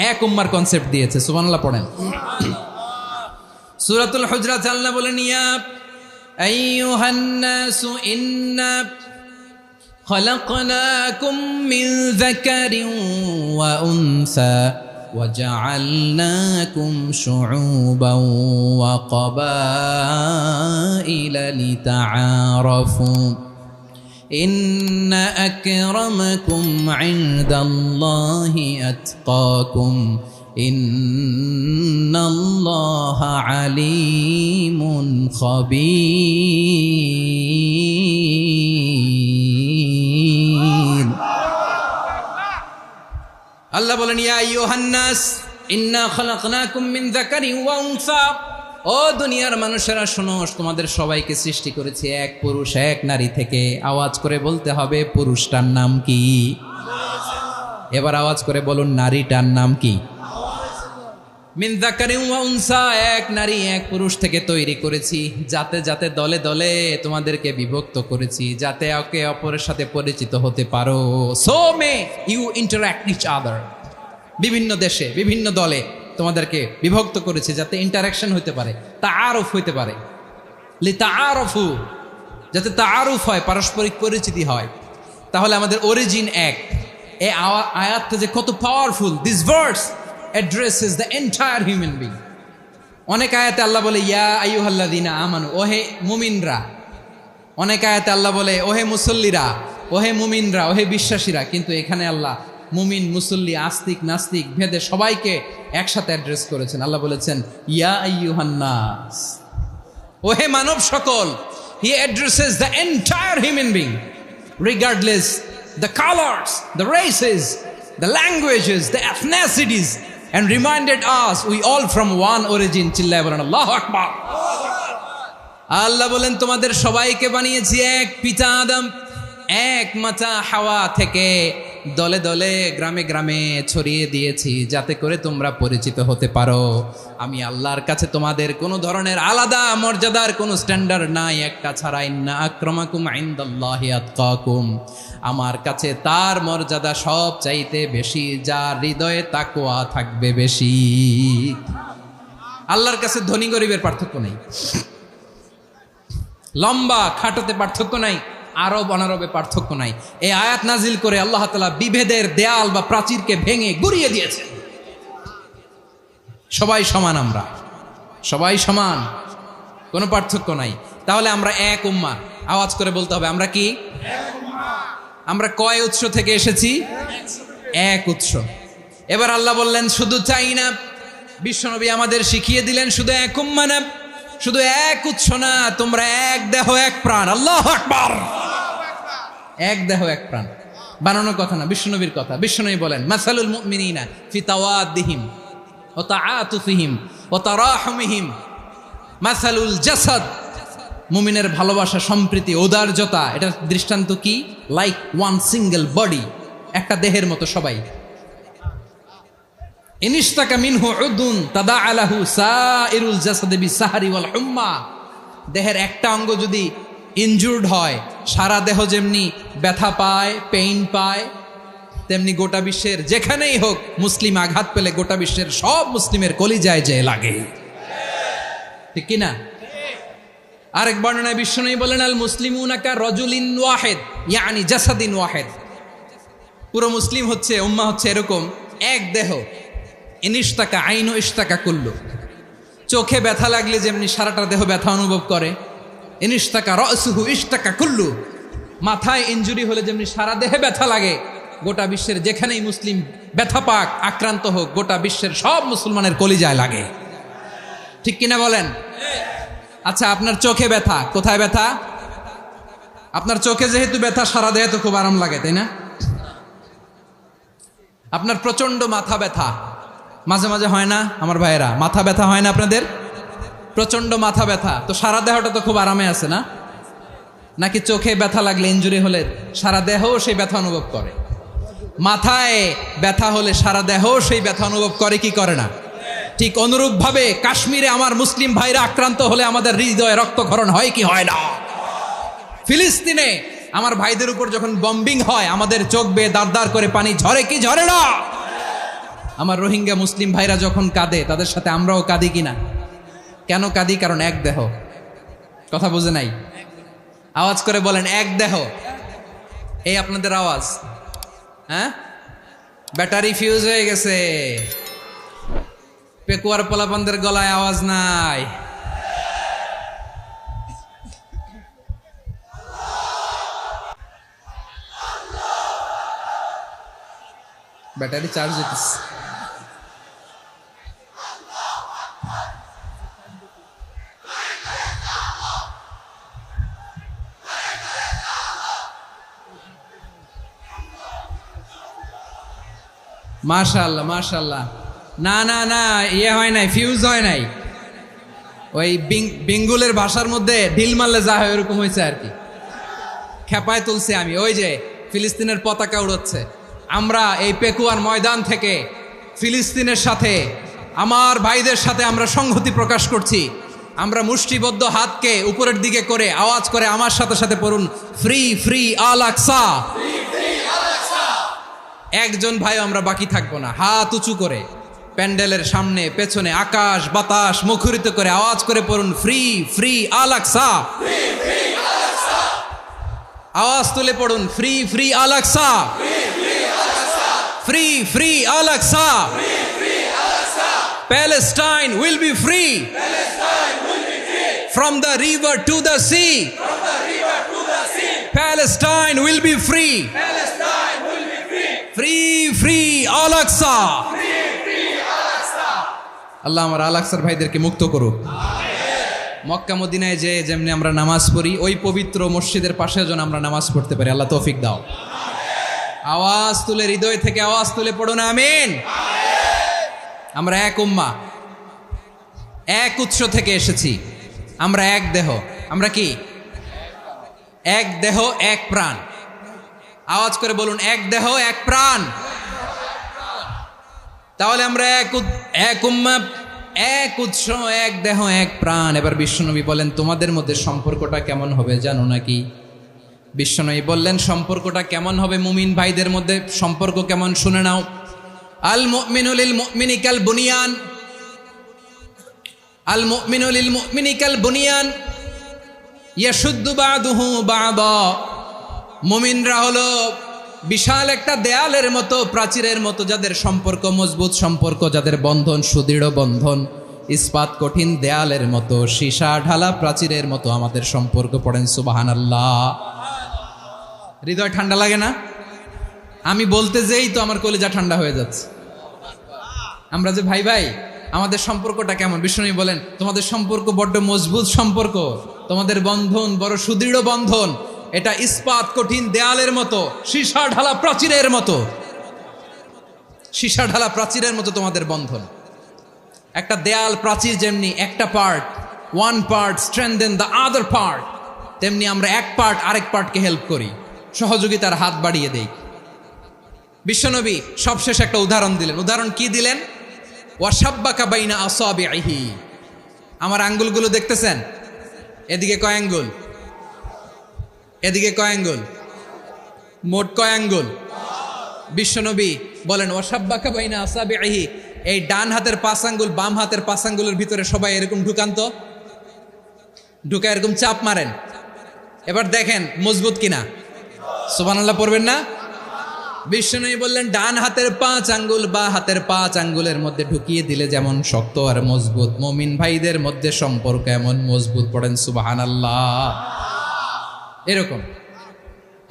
এক উম্মার কনসেপ্ট দিয়েছে। সুবহানাল্লাহ পড়েন। সূরাতুল হুজরাত আল্লাহ বলেন, ইয়া আইয়ুহান নাসু ইন্না খলাকনাকুম মিন যাকারিন ওয়া উনসা وجعلناكم شعوبا وقبائل لتعارفوا إن أكرمكم عند الله أتقاكم إن الله عليم خبير। আল্লাহ বলেন, ইয়া আইয়ুহান নাস ইন্না খালাকনাকুম মিন যাকারিন ওয়া উনসা, ও দুনিয়ার মানুষেরা শোনো, তোমাদের সবাইকে সৃষ্টি করেছি এক পুরুষ এক নারী থেকে। আওয়াজ করে বলতে হবে পুরুষটার নাম কি? এবার আওয়াজ করে বলুন নারীটার নাম কি? মিন যাকারিন ওয়া উনসা, এক নারী এক পুরুষ থেকে তৈরি করেছি। যাতে যাতে দলে দলে তোমাদেরকে বিভক্ত করেছি, যাতে একে অপরের সাথে পরিচিত হতে পারো। So may you interact each other. বিভিন্ন দেশে বিভিন্ন দলে তোমাদেরকে বিভক্ত করেছি যাতে ইন্টারাকশন হতে পারে, তাআরুফ হইতে পারে। লিতাআরফু, যাতে তাআরুফ হয়, পারস্পরিক পরিচিতি হয়। তাহলে আমাদের অরিজিন এক। এই আয়াতটা যে কত powerful! This verse addresses the entire human being. অনেক আয়াতে আল্লাহ বলে ইয়া আইয়ুহাল্লাযীনা আমানু, ওহে মুমিনরা। অনেক আয়াতে আল্লাহ বলে ওহে মুসল্লিরা, ওহে মুমিনরা, ওহে বিশ্বাসীরা। কিন্তু এখানে আল্লাহ মুমিন মুসল্লি আস্তিক নাস্তিক ভেদে সবাইকে একসাথে অ্যাড্রেস করেছেন। আল্লাহ বলেছেন ইয়া আইয়ুহান নাস, ওহে মানব সকল। He addresses the entire human being regardless the colors, the races, the languages, the ethnicities, and reminded us we all from one origin. চিল্লায় বলেন আল্লাহু আকবার। আল্লাহ বলেন তোমাদের সবাইকে বানিয়েছি এক পিতা আদম, এক মাতা হাওয়া থেকে। দলে দলে গ্রামে গ্রামে ছড়িয়ে দিয়েছি যাতে করে তোমরা পরিচিত হতে পারো। আমি আল্লাহর কাছে তোমাদের কোনো ধরনের আলাদা মর্যাদার কোনো স্ট্যান্ডার্ড নাই একটা ছাড়া। ইন্না আক্রামাকুম ইনদাল্লাহি আতকাকুম, আমার কাছে তার মর্যাদা সব চাইতে বেশি যার হৃদয়ে তাকওয়া থাকবে বেশি। আল্লাহর কাছে ধনী গরিবের পার্থক্য নেই, লম্বা খাটোতে পার্থক্য নাই, আরব অনারবে পার্থক্য নাই। এই আয়াত নাজিল করে আল্লাহ তাআলা বিভেদের দেয়াল বা প্রাচীরকে ভেঙে গুড়িয়ে দিয়েছেন। সবাই সমান, আমরা সবাই সমান, কোনো পার্থক্য নাই। তাহলে আমরা এক উম্মাহ। আওয়াজ করে বলতে হবে আমরা কি? আমরা কয় উৎস থেকে এসেছি? এক উৎস। এবার আল্লাহ বললেন শুধু চাই না, বিশ্বনবী আমাদের শিখিয়ে দিলেন শুধু এক উম্মাহ না, শুধু এক উৎস না, তোমরা এক দেহ এক প্রাণ। আল্লাহু আকবার। এক দেহ এক প্রাণ বানানো কথা না, বিশ্বনবীর কথা। বিশ্বনবী বলেন মাসালুল মুমিনিনা ফি তাওয়াদ্দিহিম ওয়া তাআতুফিহিম ওয়া তারাহুমিহিম মাসালুল জাসাদ। মুমিনের ভালোবাসা, সম্প্রীতি, ঔদার্যতা, এটা দৃষ্টান্ত কি? লাইক ওয়ান সিঙ্গেল বডি, একটা দেহের মতো সবাই। ইনিশতাকা মিনহু উদুন তাদাআলাহু সাইরুল জাসাদি বিসাহরি ওয়াল হুম্মা। দেহের একটা অঙ্গ যদি ইনজুর্ড হয়, সারা দেহ যেমনি ব্যথা পায়, পেইন পায়, তেমনি গোটা বিশ্বের যেখানেই হোক মুসলিম আঘাত পেলে গোটা বিশ্বের সব মুসলিমের কলিজায় যে লাগে, ঠিক কিনা? আরেক বর্ণনায় বিশ্বনবী বলেন আল মুসলিমুনা কা রাজুলিন ওয়াহিদ ইয়ানি জাসাদিন ওয়াহিদ। পুরো মুসলিম হচ্ছে, উম্মাহ হচ্ছে এরকম এক দেহ। ইনিশতাকা আইনু ইশতাকা কুল্লু, চোখে ব্যথা লাগলে যেমনি সারাটা দেহ ব্যথা অনুভব করে। ইনিশতাকা রাসুহু ইশতাকা কুল্লু, মাথায় ইনজুরি হলে যেমনি সারা দেহে ব্যথা লাগে, গোটা বিশ্বের যেখানেই মুসলিম ব্যথা পাক, আক্রান্ত হোক, গোটা বিশ্বের সব মুসলমানের কলিজায় লাগে। ঠিক কিনা বলেন? আচ্ছা, আপনার চোখে ব্যথা, কোথায় ব্যথা? আপনার চোখে যেহেতু ব্যথা, সারা দেহে তো খুব আরাম লাগে, তাই না? আপনার প্রচন্ড মাথা ব্যথা মাঝে মাঝে হয় না আমার ভাইয়েরা? মাথা ব্যথা হয় না আপনাদের? প্রচন্ড মাথা ব্যথা, তো সারা দেহটা তো খুব আরামে আছে না? নাকি চোখে ব্যথা লাগলে, ইনজুরি হলে সারা দেহ সেই ব্যথা অনুভব করে? মাথায় ব্যথা হলে সারা দেহ সেই ব্যথা অনুভব করে কি করে না? ঠিক অনুরূপভাবে কাশ্মীরে আমার মুসলিম ভাইরা আক্রান্ত হলে আমাদের হৃদয়ে রক্তক্ষরণ হয় কি হয় না? ফিলিস্তিনে আমার ভাইদের উপর যখন বম্বিং হয় আমাদের চোখ বেয়ে দাঁড় দাঁড় করে পানি ঝরে কি ঝরে না? আমার রোহিঙ্গা মুসলিম ভাইরা যখন কাঁদে তাদের সাথে আমরাও কাঁদি কিনা? কেন কাঁদি? কারণ এক দেহ। কথা বুঝে নাই? আওয়াজ করে বলেন, এক দেহ। এই আপনাদের আওয়াজ, হ্যাঁ? ব্যাটারি ফিউজ হয়ে গেছে, পেকুয়ার পোলাপানদের গলায় আওয়াজ নাই। ব্যাটারি চার্জ হইতেছে। মাশাআল্লাহ মাশাআল্লাহ। না না না, ইয়ে হয় নাই, ফিউজ হয় নাই। ওই বেঙ্গুলের ভাষার মধ্যে ঢিল মারলে যা হয় ওরকম হয়েছে আর কি। খেপায় তুলছে আমি। ওই যে ফিলিস্তিনের পতাকা উড়াচ্ছে, আমরা এই পেকুয়ার ময়দান থেকে ফিলিস্তিনের সাথে, আমার ভাইদের সাথে আমরা সংহতি প্রকাশ করছি। আমরা মুষ্টিবদ্ধ হাতকে উপরের দিকে করে আওয়াজ করে আমার সাথে সাথে পড়ুন, ফ্রি ফ্রি আল আকসা। একজন ভাই আমরা বাকি থাকবো না। হাত উঁচু করে প্যান্ডেলের সামনে পেছনে আকাশ বাতাস মুখরিত করে আওয়াজ করে পড়ুন, ফ্রি ফ্রি আল আকসা। আওয়াজ তুলে পড়ুন, free free Al Aqsa, free free Al Aqsa. Palestine will be free from the river to the sea. Palestine will be free. Free free Al Aqsa. আল্লাহ আমার আল আকসার ভাইদেরকে মুক্ত করুক। মক্কা মদিনায় যে যেমনি আমরা নামাজ পড়ি, ওই পবিত্র মসজিদের পাশে যেন আমরা নামাজ পড়তে পারি। আল্লাহ তৌফিক দাও। আওয়াজ তুলে, হৃদয় থেকে আওয়াজ তুলে পড়ুন আমিন। আমরা এক উম্মাহ, এক উৎস থেকে এসেছি, আমরা এক দেহ। আমরা কি? এক দেহ এক প্রাণ। আওয়াজ করে বলুন, এক দেহ এক প্রাণ। তাহলে আমরা এক উম্মাহ, এক উৎস, এক দেহ এক প্রাণ। এবার বিশ্বনবী বলেন, তোমাদের মধ্যে সম্পর্কটা কেমন হবে জানো নাকি? বিশ্বনবী বললেন, সম্পর্কটা কেমন হবে? মুমিন ভাইদের মধ্যে সম্পর্ক কেমন শুনে নাও। আল মুমিনু লিল মুমিনি কাল বুনিয়ান, আল মুমিনু লিল মুমিনি কাল বুনিয়ান ইয়াশুদ্দু বাদুহু বাদা। মুমিনরা হলো বিশাল একটা দেয়ালের মতো, প্রাচীরের মতো, যাদের সম্পর্ক মজবুত সম্পর্ক, যাদের বন্ধন সুদৃঢ় বন্ধন, ইস্পাত কঠিন দেয়ালের মতো, সীসা ঢালা প্রাচীরের মতো আমাদের সম্পর্ক। পড়েন সুবহানাল্লাহ। হৃদয় ঠান্ডা লাগে না? আমি বলতে যেই তো আমার কলিজা ঠান্ডা হয়ে যাচ্ছে। আমরা যে ভাই ভাই, আমাদের সম্পর্কটা কেমন? বিষ্ণু বলেন, তোমাদের সম্পর্ক বড্ড মজবুত সম্পর্ক, তোমাদের বন্ধন বড় সুদৃঢ় বন্ধন। এটা ইস্পাত কঠিন দেয়ালের মতো, সীসা ঢালা প্রাচীরের মতো, সীসা ঢালা প্রাচীরের মতো তোমাদের বন্ধন। একটা দেয়াল প্রাচীর যেমনি একটা part, one part strengthen the other part, তেমনি আমরা এক পার্ট আরেক পার্টকে হেল্প করি, সহযোগিতার হাত বাড়িয়ে দেই। বিশ্বনবী সবশেষ একটা উদাহরণ দিলেন। উদাহরণ কি দিলেন? ওয়াশাব্বাকা বাইনা আসাবিহি। আমার আঙ্গুলগুলো দেখতেছেন? এদিকে কয় আঙ্গুল, এদিকে কয় আঙ্গুল, মোট কয় আঙ্গুল? বিশ্বনবী বলেন, ওয়াশাব্বাকা বাইনা আসাবিহি। এই ডান হাতের 5 আঙ্গুল বাম হাতের 5 আঙ্গুলের ভিতরে সবাই এরকম ঢুকান তো, ঢুকা এরকম চাপ মারেন। এবার দেখেন মজবুত কিনা। সুবহানাল্লাহ পড়বেন না? বিশ্বনবী বললেন, ডান হাতের 5 আঙ্গুল বা হাতের 5 আঙ্গুলের মধ্যে ঢুকিয়ে দিলে যেমন শক্ত আর মজবুত, মুমিন ভাইদের মধ্যে সম্পর্ক এমন মজবুত। পড়েন সুবহানাল্লাহ। এরকম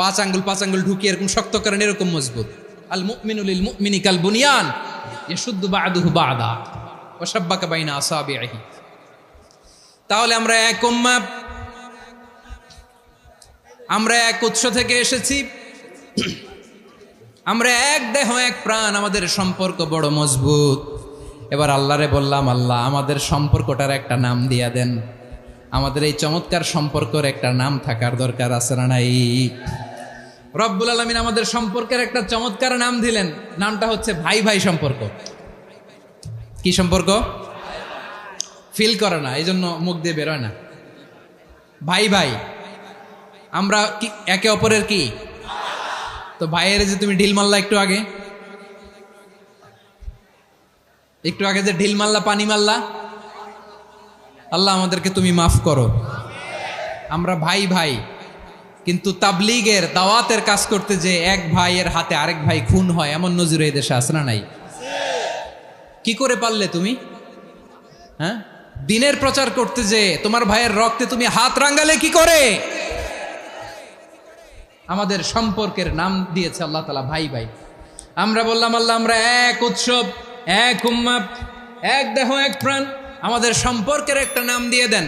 5 আঙ্গুল ঢুকিয়ে এরকম শক্ত করেন, এরকম মজবুত। আল মুমিনু লিল মুমিনি কাল বুনিয়ান ইয়াশুদ্দু বা'দুহু বা'দা ওয়া শাব্বাকা বাইনা আসাবিহি। তাহলে আমরা এক উম্মাহ, আমরা এক উৎস থেকে এসেছি, আমরা এক দেহ এক প্রাণ, আমাদের সম্পর্ক বড় মজবুত। এবার আল্লাহরে বললাম, আল্লাহ আমাদের সম্পর্কটার একটা নাম দিয়া দেন। আমাদের এই চমৎকার সম্পর্কের একটা নাম থাকার দরকার আছে না নাই? রব্বুল আলামিন আমাদের সম্পর্কের একটা চমৎকার নাম দিলেন, নামটা হচ্ছে ভাই ভাই সম্পর্ক। কি সম্পর্ক? ফিল করে না, এই জন্য মুখ দিয়ে বেরোয় না। ভাই ভাই, আমরা কি একে অপরের কি? তো ভাইয়ের যে তুমি ঢিল মারলা একটু আগে যে ঢিল মারলা, পানি মারলা, আল্লাহ আমাদেরকে তুমি মাফ করো। আমরা ভাই ভাই, কিন্তু তাবলীগের দাওয়াতের কাজ করতে যে এক ভাইয়ের হাতে আরেক ভাই খুন হয়, এমন নজির এই দেশে আছে না নাই? কি করে পারলে তুমি? হ্যাঁ, দিনের প্রচার করতে যে তোমার ভাইয়ের রক্তে তুমি হাত রাঙ্গালে কি করে? আমাদের সম্পর্কের নাম দিয়েছে আল্লাহ তাআলা ভাই ভাই। আমরা বললাম, আল্লাহ আমরা এক উৎসব, এক উম্মাহ, এক দেহ এক প্রাণ, আমাদের সম্পর্কের একটা নাম দিয়ে দেন।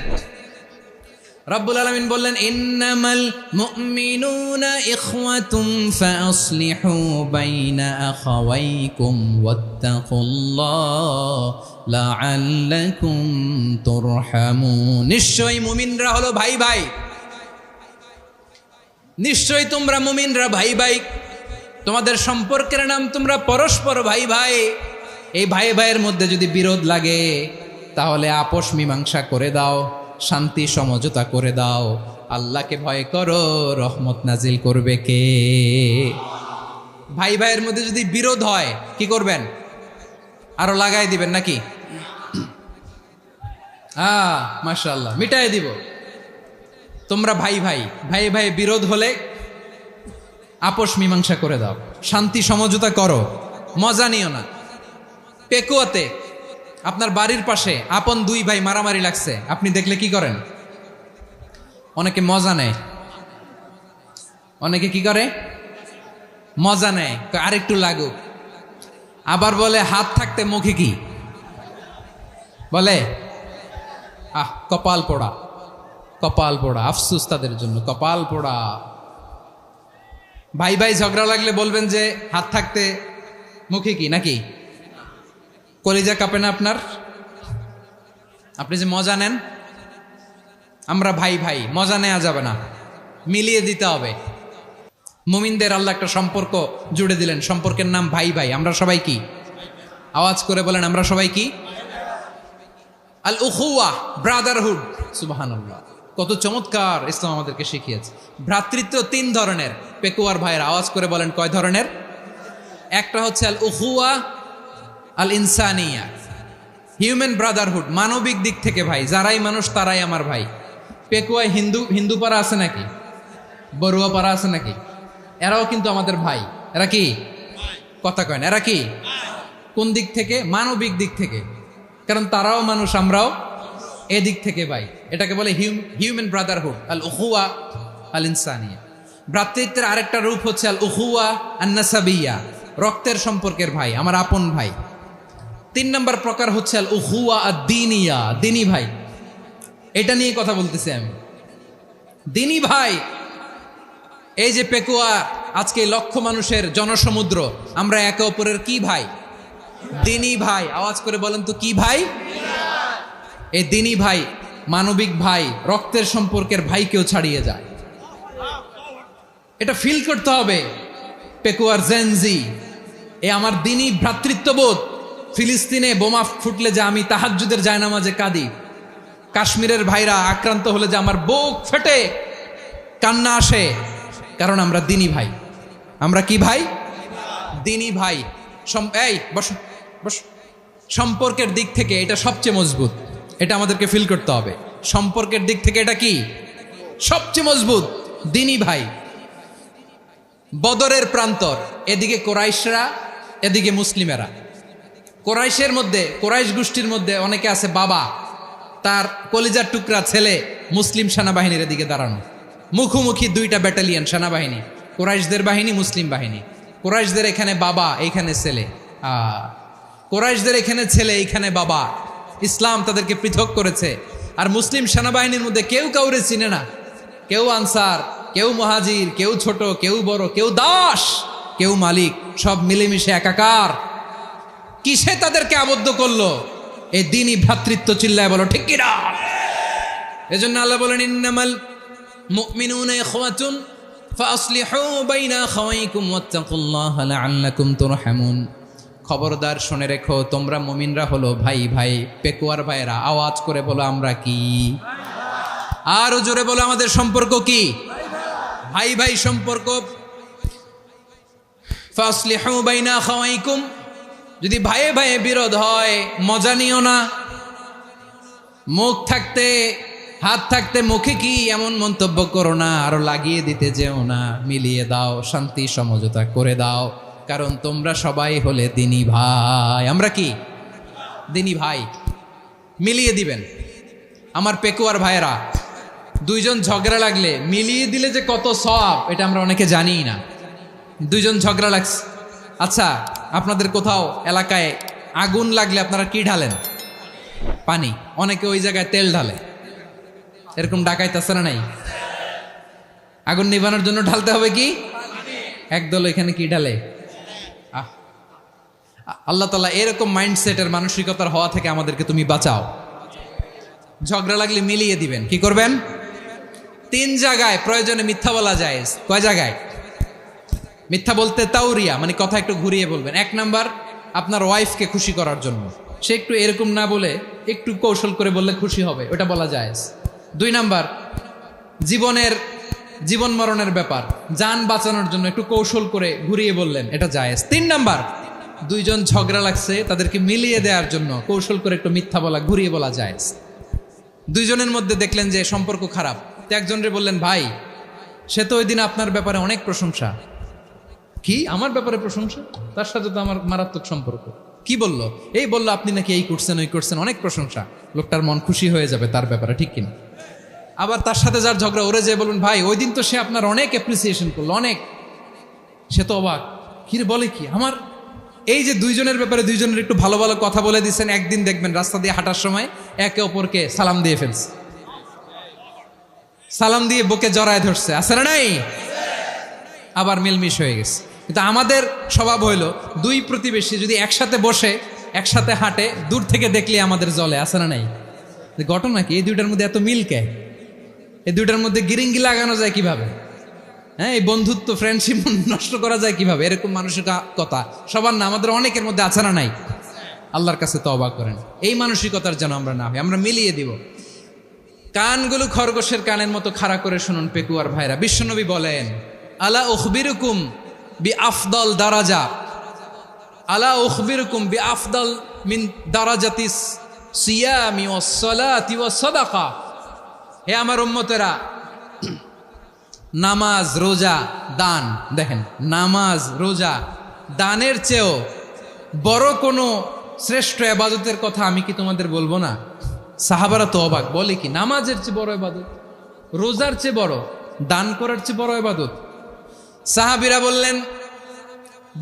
রব্বুল আলামিন বললেন, ইন্নামাল মুমিনুনা ইখওয়াতুন ফাসলিহু বাইনা আখাওয়াইকুম ওয়াত্তাকুল্লাহ লাআল্লাকুম তুরহামুন। নিশ্চয়ই মুমিনরা হলো ভাই ভাই, নিশ্চয়ই তোমরা মুমিনরা ভাই ভাই, তোমাদের সম্পর্কের নাম তোমরা পরস্পর ভাই ভাই। এই ভাই ভাইয়ের মধ্যে যদি বিরোধ লাগে তাহলে আপোষ মীমাংসা করে দাও, শান্তি সমঝোতা করে দাও। আল্লাহকে ভয় করো, রহমত নাজিল করবে কে? ভাই ভাইয়ের মধ্যে যদি বিরোধ হয় কি করবেন? আরো লাগাই দিবেন নাকি? মাশাআল্লাহ, মিটাই দিব। তোমরা ভাই ভাই, ভাই ভাই বিরোধ হলে আপোষ মীমাংসা করে দাও, শান্তি সমঝোতা করো, মজা নিও না। পেকুয়াতে আপনার বাড়ির পাশে আপন দুই ভাই মারামারি লাগছে, আপনি দেখলে কি করেন? অনেকে মজা নেয়, অনেকে কি করে? মজা নেয়, আরেকটু লাগুক। আবার বলে হাত থাকতে মুখে কি বলে? কপাল পোড়া, কপাল পোড়া। আফসুস তাদের জন্য, কপাল পোড়া। ভাই ভাই ঝগড়া লাগলে বলবেন যে হাত থাকতে মুখে কি, নাকি? কলিজা কাঁপে না আপনার? আপনি যে মজা নেন। আমরা ভাই ভাই, মজা নেওয়া যাবে না, মিলিয়ে দিতে হবে। মুমিনদের আল্লাহ একটা সম্পর্ক জুড়ে দিলেন, সম্পর্কের নাম ভাই ভাই। আমরা সবাই কি? আওয়াজ করে বলেন, আমরা সবাই কি? আল উখুয়া, ব্রাদারহুড। সুবহানাল্লাহ, কত চমৎকার ইসলাম আমাদেরকে শিখিয়েছে। ভ্রাতৃত্ব তিন ধরনের। পেকুয়ার ভাইয়ের আওয়াজ করে বলেন, কয় ধরনের? একটা হচ্ছে আল উখুয়া আল ইনসানিয়া, হিউম্যান ব্রাদারহুড, মানবিক দিক থেকে ভাই, যারাই মানুষ তারাই আমার ভাই। পেকুয়ায় হিন্দু পাড়া আছে নাকি? বড়ুয়া পাড়া আছে নাকি? এরাও কিন্তু আমাদের ভাই। এরা কি? কথা কয় না, এরা কি? কোন দিক থেকে? মানবিক দিক থেকে, কারণ তারাও মানুষ, আমরাও এদিক থেকে ভাই। এটাকে বলে হিউম্যান ব্রাদারহুড, আল উখুয়া আল ইনসানিয়া। ভ্রাতৃত্বের আরেকটা রূপ হচ্ছে আল উখুয়া আন নাসাবিয়া, রক্তের সম্পর্কের ভাই, আমার আপন ভাই। তিন নম্বর প্রকার হচ্ছে আল উখুয়া আদ দীনিয়া, দিনী ভাই। এটা নিয়ে কথা বলতেছি আমি, দিনী ভাই। এই যে পেকুয়া, আজকে লক্ষ মানুষের জনসমুদ্র, আমরা একে অপরের কি ভাই? দিনী ভাই। আওয়াজ করে বলেন তো, কি ভাই? এই দিনী ভাই, মানবিক ভাই, রক্তের সম্পর্কের ভাইকেও ছাড়িয়ে যায়। এটা ফিল করতে হবে। পেকুয়ার জেনজি, এ আমার দিনী ভ্রাতৃত্ববোধ। ফিলিস্তিনে বোমা ফুটলে যে আমি তাহাজ্জুদের জায়নামাজে কাঁদি, কাশ্মীরের ভাইরা আক্রান্ত হলে যে আমার বুক ফেটে কান্না আসে, কারণ আমরা দিনী ভাই। আমরা কি ভাই? দিনী ভাই। এই বসো বসো। সম্পর্কের দিক থেকে এটা সবচেয়ে মজবুত, এটা আমাদেরকে ফিল করতে হবে। সম্পর্কের দিক থেকে এটা কি? সবচেয়ে মজবুত, দিনী ভাই। বদরের প্রান্তর, এদিকে কোরাইশরা, এদিকে মুসলিমেরা। কোরাইশের মধ্যে, কোরাইশ গোষ্ঠীর মধ্যে অনেকে আছে বাবা, তার কলিজার টুকরা ছেলে মুসলিম সেনাবাহিনীর এদিকে দাঁড়ানো, মুখোমুখি দুইটা ব্যাটালিয়ন সেনাবাহিনী, কোরাইশদের বাহিনী, মুসলিম বাহিনী। কুরাইশদের এখানে বাবা, এইখানে ছেলে। কুরাইশদের এখানে ছেলে, এইখানে বাবা। ইসলাম তাদেরকে পৃথক করেছে। আর মুসলিম সেনাবাহিনীর মধ্যে কেউ কাউরে চিনে না। কেউ আনসার, কেউ মুহাজির, কেউ ছোট, কেউ বড়, কেউ দাস, কেউ মালিক, সব মিলেমিশে একাকার। কিসে তাদেরকে আবদ্ধ করলো? এই দ্বীনি ভ্রাতৃত্ব। চিল্লায় বলো ঠিক কিনা? এজন্য আল্লাহ বলেন, ইন্নামাল মুমিনুনা ইখওয়াতুন ফাসলিহু বাইনা আখাওয়াইকুম ওয়াত্তাকুল্লাহা লাআল্লাকুম তুরহামুন। খবরদার শুনে রেখো, তোমরা মুমিনরা হলো ভাই ভাই, পেকুয়ার ভাইরা। আওয়াজ করে বলো আমরা কি? আরো জোরে বলো আমাদের সম্পর্ক কি? ভাই ভাই সম্পর্ক। ফাসলিহু বাইনা আখাওয়াইকুম। যদি ভাইয়ে ভাইয়ে বিরোধ হয়, মজা নিও না। মুখ থাকতে, হাত থাকতে মুখে কি এমন মন্তব্য করো না, আরো লাগিয়ে দিতে যেও না। মিলিয়ে দাও, শান্তি সমঝোতা করে দাও, কারণ তোমরা সবাই হলে দ্বীনি ভাই। আমরা কি? দ্বীনি ভাই। মিলিয়ে দিবেন। আমার পেকুয়ার ভাইয়েরা, দুইজন ঝগড়া লাগলে মিলিয়ে দিলে যে কত সওয়াব, এটা আমরা অনেকে জানিই না। দুইজন ঝগড়া লাগছে, আচ্ছা আপনাদের কোথাও এলাকায় আগুন লাগলে আপনারা কি ঢালেন? পানি। অনেকে ওই জায়গায় তেল ঢালে। এরকম ডাকাইতে আছে না নাই? আগুন নিভানোর জন্য ঢালতে হবে কি? একদল এখানে কি ঢালে? আল্লাহ তাআলা এরকম মাইন্ডসেটের মানসিকতার হওয়া থেকে আমাদেরকে তুমি বাঁচাও। ঝগড়া লাগলে মিলিয়ে দিবেন। কি করবেন? 3 জায়গায় প্রয়োজনে মিথ্যা বলা যায়। কয় জায়গায় মিথ্যা বলতে? তাওরিয়া, মানে কথা একটু ঘুরিয়ে বলবেন। 1 নাম্বার, আপনার ওয়াইফকে খুশি করার জন্য। সে একটু এরকম না বলে একটু কৌশল করে বললে খুশি হবে, ওটা বলা যায়। 2 নাম্বার, জীবন মরণের ব্যাপার, জান বাঁচানোর জন্য একটু কৌশল করে ঘুরিয়ে বললেন, এটা জায়েজ। 3 নাম্বার, দুইজন ঝগড়া লাগছে, তাদেরকে মিলিয়ে দেওয়ার জন্য কৌশল করে একটু মিথ্যা বলা, ঘুরিয়ে বলা জায়েজ। দুইজনের মধ্যে দেখলেন যে সম্পর্ক খারাপ, তো একজনরে বললেন, ভাই সে তো ওই দিন আপনার ব্যাপারে অনেক প্রশংসা। কি? আমার ব্যাপারে প্রশংসা? তার সাথে তো আমার মারাত্মক সম্পর্ক। কি বললো? এই বললো আপনি নাকি এই করছেন ওই করছেন, অনেক প্রশংসা। লোকটার মন খুশি হয়ে যাবে তার ব্যাপারে, ঠিক কিনা? আবার তার সাথে যার ঝগড়া, ওরে যে বলবেন, ভাই ওই দিন তো সে আপনার অনেক অ্যাপ্রিসিয়েশন করলো, অনেক। সে তো অবাক, কি রে বলে কি? আমার এই যে দুইজনের ব্যাপারে দুইজনের একটু ভালো ভালো কথা বলে দিচ্ছেন, একদিন দেখবেন রাস্তা দিয়ে হাঁটার সময় একে অপরকে সালাম দিয়ে ফেলছে, সালাম দিয়ে বুকে জড়ায় ধরছে, আছে না নাই? আবার মিলমিশ হয়ে গেছে। কিন্তু আমাদের স্বভাব হইল, দুই প্রতিবেশী যদি একসাথে বসে একসাথে হাঁটে, দূর থেকে দেখলে আমাদের জলে, আছে না নাই? ঘটনা কি? এই দুইটার মধ্যে এত মিল কে? এই দুইটার মধ্যে গিরিঙ্গি লাগানো যায় কিভাবে? হ্যাঁ, এই বন্ধুত্ব, ফ্রেন্ডশিপ নষ্ট করা যায় কিভাবে? এরকম মানসিকতা সবার না, আমাদের অনেকের মধ্যে আছে না নাই? আল্লাহর কাছে তওবা করেন, এই মানসিকতার যেন আমরা না হই, আমরা মিলিয়ে দিব। কানগুলো খরগোশের কানের মতো খাড়া করে শুনুন পেকুয়ার ভাইরা। বিশ্বনবী বলেন, আলা উখবিরুকুম বি আফদল দারাজা, আলা উখবিরুকুম বি আফদল মিন দারাজাতিস সিয়ামি ওয়াস সালাতি ওয়াস সাদাকা। হে আমার উম্মতেরা, নামাজ, রোজা, দান, দেখেন নামাজ, রোজা, দানের চেয়েও বড় কোনো শ্রেষ্ঠ ইবাদতের কথা আমি কি তোমাদের বলবো না? সাহাবারা তো অবাক, বলে কি নামাজের চেয়ে বড় ইবাদত, রোজার চেয়ে বড়, দান করার চেয়ে বড় ইবাদত? সাহাবীরা বললেন,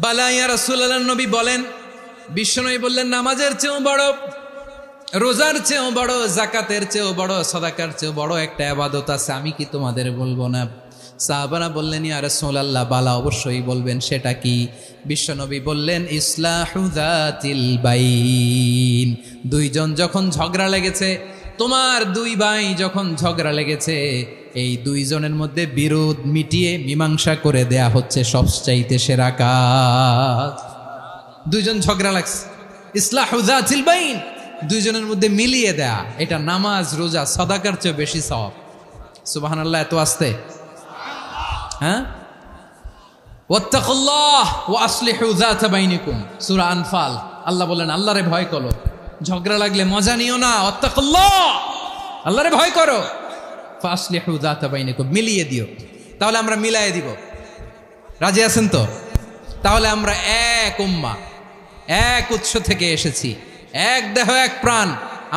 বালা ইয়া রাসূলুল্লাহ। নবী বলেন, বিশ্বনবী বললেন, নামাজের চেয়েও বড়, রোজার চেয়েও বড়, জাকাতের চেয়েও বড়, সাদাকার চেয়েও বড় একটা ইবাদত আছে, আমি কি তোমাদের বলবো না? সাহাবারা বললেন, ইয়া রাসূলুল্লাহ, বালা, অবশ্যই বলবেন, সেটা কি? বিশ্বনবী বললেন, ইসলাহু যাতিল বাইন। দুইজন যখন ঝগড়া লেগেছে, তোমার দুই ভাই যখন ঝগড়া লেগেছে, এই দুইজনের মধ্যে বিরোধ মিটিয়ে মীমাংসা করে দেয়া হচ্ছে সবচাইতে সেরা কাজ। দুইজন ঝগড়া লাগছে, ইসলাহু যাতিল বাইন, দুইজনের মধ্যে মিলিয়ে দেয়া, এটা নামাজ, রোজা, সাদাকার চেয়ে বেশি সওয়াব। সুবহানাল্লাহ, এত আসতে। হ্যাঁ, ওয়াত্তাকুল্লাহ ওয়া আসলিহু যাতা বাইনিকুম, সূরা আনফাল। আল্লাহ বলেন, আল্লাহরে ভয় করো, ঝগড়া লাগলে মজা নিও না, ওয়াত্তাকুল্লাহ, আল্লাহরে ভয় করো, ফাসলিহু যাতা বাইনিকুম, মিলিয়ে দিও। তাহলে আমরা মিলায়ে দিব, রাজি আছেন তো? তাহলে আমরা এক উম্মাহ, এক উৎস থেকে এসেছি, এক দেহ এক প্রাণ,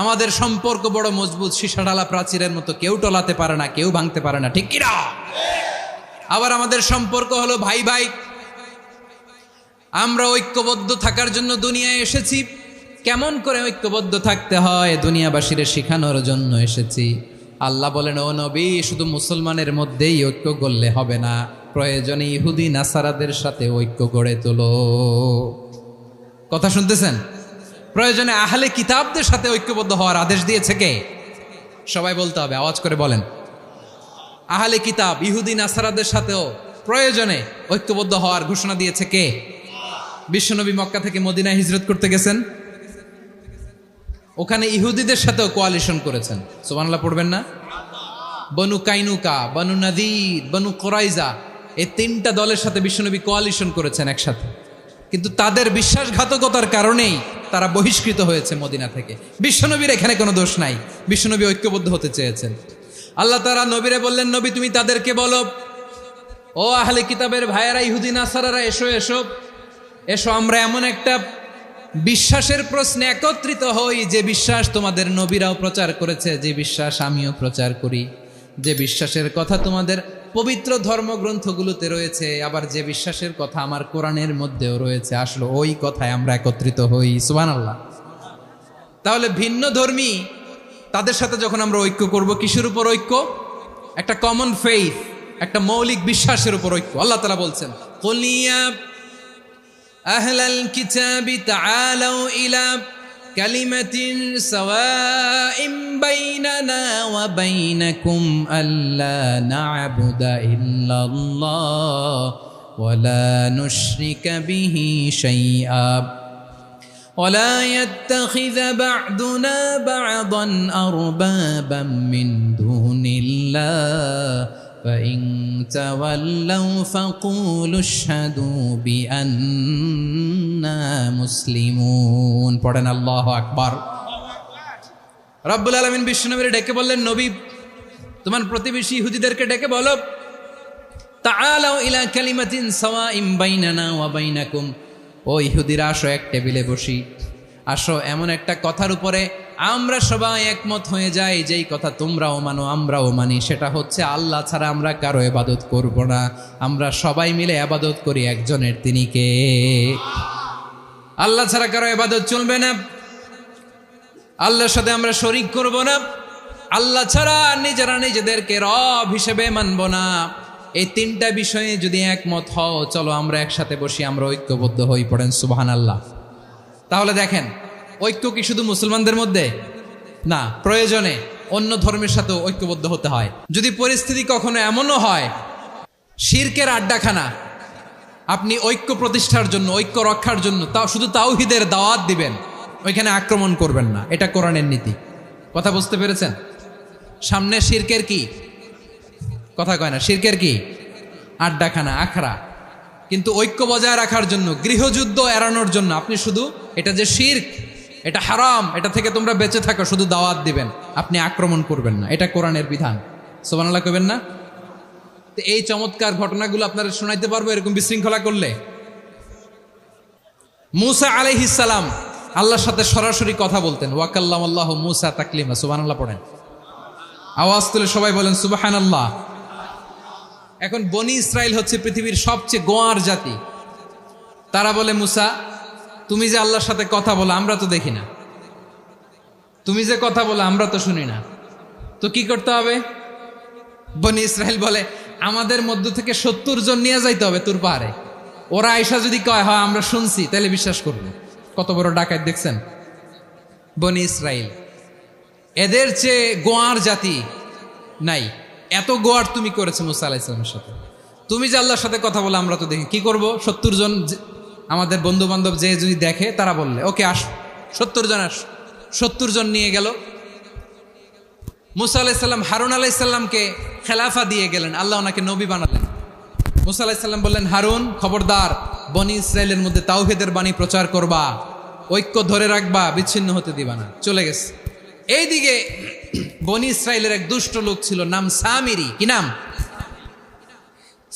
আমাদের সম্পর্ক বড় মজবুত, সীসাঢালা প্রাচীরের মতো, কেউ টলাতে পারে না, কেউ ভাঙতে পারে না, ঠিক কিনা? আবার আমাদের সম্পর্ক হলো ভাই ভাই, আমরা ঐক্যবদ্ধ থাকার জন্য দুনিয়ায় এসেছি। কেমন করে ঐক্যবদ্ধ থাকতে হয় দুনিয়াবাসীর শেখানোর জন্য এসেছি। আল্লাহ বলেন, ও নবী, শুধু মুসলমানের মধ্যেই ঐক্য করলে হবে না, প্রয়োজনে ইহুদি নাসারাদের সাথে ঐক্য গড়ে তোলো। কথা শুনতেছেন? প্রয়োজনে আহলে কিতাবদের সাথে ঐক্যবদ্ধ হওয়ার আদেশ দিয়েছে কে? সবাই বলতে হবে, আওয়াজ করে বলেন। আহলে কিতাব ইহুদি নাসারাদের সাথেও প্রয়োজনে ঐক্যবদ্ধ হওয়ার ঘোষণা দিয়েছে কে? বিশ্বনবী মক্কা থেকে মদিনায় হিজরত করতে গেছেন, ওখানে ইহুদিদের সাথেও কোয়ালিশন করেছেন। সুবহানাল্লাহ পড়বেন না? বনু কাইনুকা, বনু নাদির, বনু কোরাইজা, এই তিনটা দলের সাথে বিশ্বনবী কোয়ালিশন করেছেন একসাথে। কিন্তু তাদের বিশ্বাসঘাতকতার কারণেই তারা বহিষ্কৃত হয়েছে মদিনা থেকে। বিশ্বনবীর এখানে কোনো দোষ নাই, বিশ্বনবী ঐক্যবদ্ধ হতে চেয়েছেন। আল্লাহ তাআলা নবীরে বললেন, নবী তুমি তাদেরকে বলো, ও আহলে কিতাবের ভাইয়েরা, ইহুদি নাসারারা, এসো এসো এসো, আমরা এমন একটা বিশ্বাসের প্রশ্নে একত্রিত হই যে বিশ্বাস তোমাদের নবীরাও প্রচার করেছে, যে বিশ্বাস আমিও প্রচার করি, যে বিশ্বাসের কথা তোমাদের পবিত্র ধর্মগ্রন্থগুলোতে রয়েছে, আবার যে বিশ্বাসের কথা আমার কোরআনের মধ্যেও রয়েছে। আসলে ওই কথায় আমরা একত্রিত হই। সুবহানাল্লাহ। তাহলে ভিন্ন ধর্মী তাদের সাথে যখন আমরা ঐক্য করব, কিসের উপর ঐক্য? একটা কমন ফেইথ, একটা মৌলিক বিশ্বাসের উপর ঐক্য। আল্লাহ তাআলা বলছেন, কুলিয়া আহলাল কিতাবি তাআলাউ ইলা কালিমাতিন সাওয়াইম বাইনানা ওয়া বাইনাকুম আল্লা না'বুদা ইল্লাল্লাহ ওয়া লা নুশরিকা বিহি শাইআ ওয়া লা ইয়াত্তাখিযা বা'দুনা বা'দান আরবাবাম মিন দুনিল্লাহ فإن تولوا فقولوا اشهدوا بأننا মুসলিমুন। পড়েন আল্লাহু আকবার। রব্বুল আলামিন বিশ্বনবীর ডেকে বললেন, নবী তোমার প্রতিবেশী ইহুদিদেরকে ডেকে বলো, তাআলাউ ইলা কালিমাতিন সাওয়াইম বাইনানা ওয়া বাইনাকুম, ও ইহুদিরা আসো, এক টেবিলে বসি, আসো এমন একটা কথার উপরে আমরা সবাই একমত হয়ে যাই, যেই কথা তোমরাও মানো আমরাও মানি। সেটা হচ্ছে আল্লাহ ছাড়া আমরা কারো ইবাদত করব না, আমরা সবাই মিলে ইবাদত করি একজনের, তিনি কে? আল্লাহ ছাড়া কারো ইবাদত চলবে না, আল্লাহর সাথে আমরা শরীক করব না, আল্লাহ ছাড়া নিজেরা নিজেদেরকে রব হিসেবে মানব না। এই তিনটা বিষয়ে যদি একমত হও, চলো আমরা একসাথে বসি, আমরা ঐক্যবদ্ধ হই। পড়েন সুবহানাল্লাহ। তাহলে দেখেন, ঐক্য কি শুধু মুসলমানদের মধ্যে না, প্রয়োজনে অন্য ধর্মের সাথেও ঐক্যবদ্ধ হতে হয়। যদি পরিস্থিতি কখনো এমনও হয় শিরকের আড্ডাখানা, আপনি ঐক্য প্রতিষ্ঠার জন্য, ঐক্য রক্ষার জন্য তাও শুধু তাওহীদের দাওয়াত দিবেন, ওইখানে আক্রমণ করবেন না। এটা কোরআনের নীতি। কথা বুঝতে পেরেছেন? সামনে শিরকের কি কথা কয় না, শিরকের কি আড্ডাখানা, আখড়া। কিন্তু ঐক্য বজায় রাখার জন্য, গৃহযুদ্ধ এড়ানোর জন্য আপনি শুধু এটা যে শিরক, এটা হারাম, এটা থেকে তোমরা বেঁচে থাকো, শুধু দাওয়াত দিবেন, আপনি আক্রমণ করবেন না। এটা কোরআনের বিধান। সুবহানাল্লাহ কইবেন না? তো এই চমৎকার ঘটনাগুলো আপনারা শোনাইতে পারবো এরকম বিশৃঙ্খলা করলে। মূসা আলাইহিস সালাম আল্লাহর সাথে সরাসরি কথা বলতেন। ওয়া কাল্লামাল্লাহু মূসা তাকলিমা। সুবহানাল্লাহ পড়েন, আওয়াজ তুলে সবাই বলেন সুবহানাল্লাহ। এখন বনি ইসরাইল হচ্ছে পৃথিবীর সবচেয়ে গোয়ার জাতি। তারা বলে, মূসা তুমি যে আল্লাহর সাথে কথা বলো আমরা তো দেখি না, তুমি যে কথা বলো আমরা তো শুনি না, তো কি করতে হবে? বনি ইসরাইল বলে, আমাদের মধ্য থেকে 70 জন নিয়ে যাইতে হবে তুর পাহাড়ে। ওরা আয়েশা যদি কয় হয় আমরা শুনছি, তাহলে বিশ্বাস করবো। কত বড় ডাকাত দেখছেন বনি ইসরাইল। এদের চেয়ে গোয়ার জাতি নাই। এত গোয়ার তুমি করেছো মুসা আলাইহিস সালামের সাথে। তুমি যে আল্লাহর সাথে কথা বলে আমরা তো দেখি, কি করব? 70 জন আমাদের বন্ধু বান্ধব যে যদি দেখে, তারা বললে ওকে আস, 70 জন আস। 70 জন নিয়ে গেল। মুসা আলাইহিস সালাম হারুন আলাইহিস সালামকে খেলাফা দিয়ে গেলেন, আল্লাহ ওনাকে নবী বানালেন। মুসা আলাইহিস সালাম বললেন, হারুন খবরদার, বনি ইসরাইলের মধ্যে তাওহীদের বাণী প্রচার করবা, ঐক্য ধরে রাখবা, বিচ্ছিন্ন হতে দিবা না। চলে গেছে। এইদিকে বনি ইসরাইলের এক দুষ্ট লোক ছিল, নাম সামিরি। কি নাম?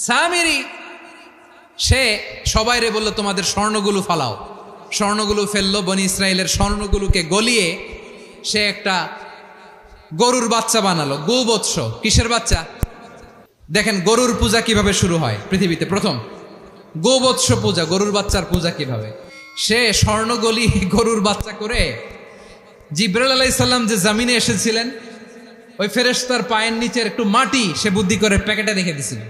সামিরি। সে সবাইরে বললো তোমাদের স্বর্ণগুলো ফালাও। স্বর্ণগুলো ফেললো, বনি ইসরাইলের স্বর্ণগুলোকে গলিয়ে সে একটা গরুর বাচ্চা বানালো। গোবৎস। কিসের বাচ্চা? দেখেন গরুর পূজা কিভাবে শুরু হয় পৃথিবীতে প্রথম। গোবৎস পূজা, গরুর বাচ্চার পূজা কিভাবে? সে স্বর্ণগলি গরুর বাচ্চা করে জিব্রাইল আলাইহিস সালাম যে জমিনে এসেছিলেন, ওই ফেরেশতার পায়ের নিচের একটু মাটি সে বুদ্ধি করে প্যাকেটে রেখে দিছিল।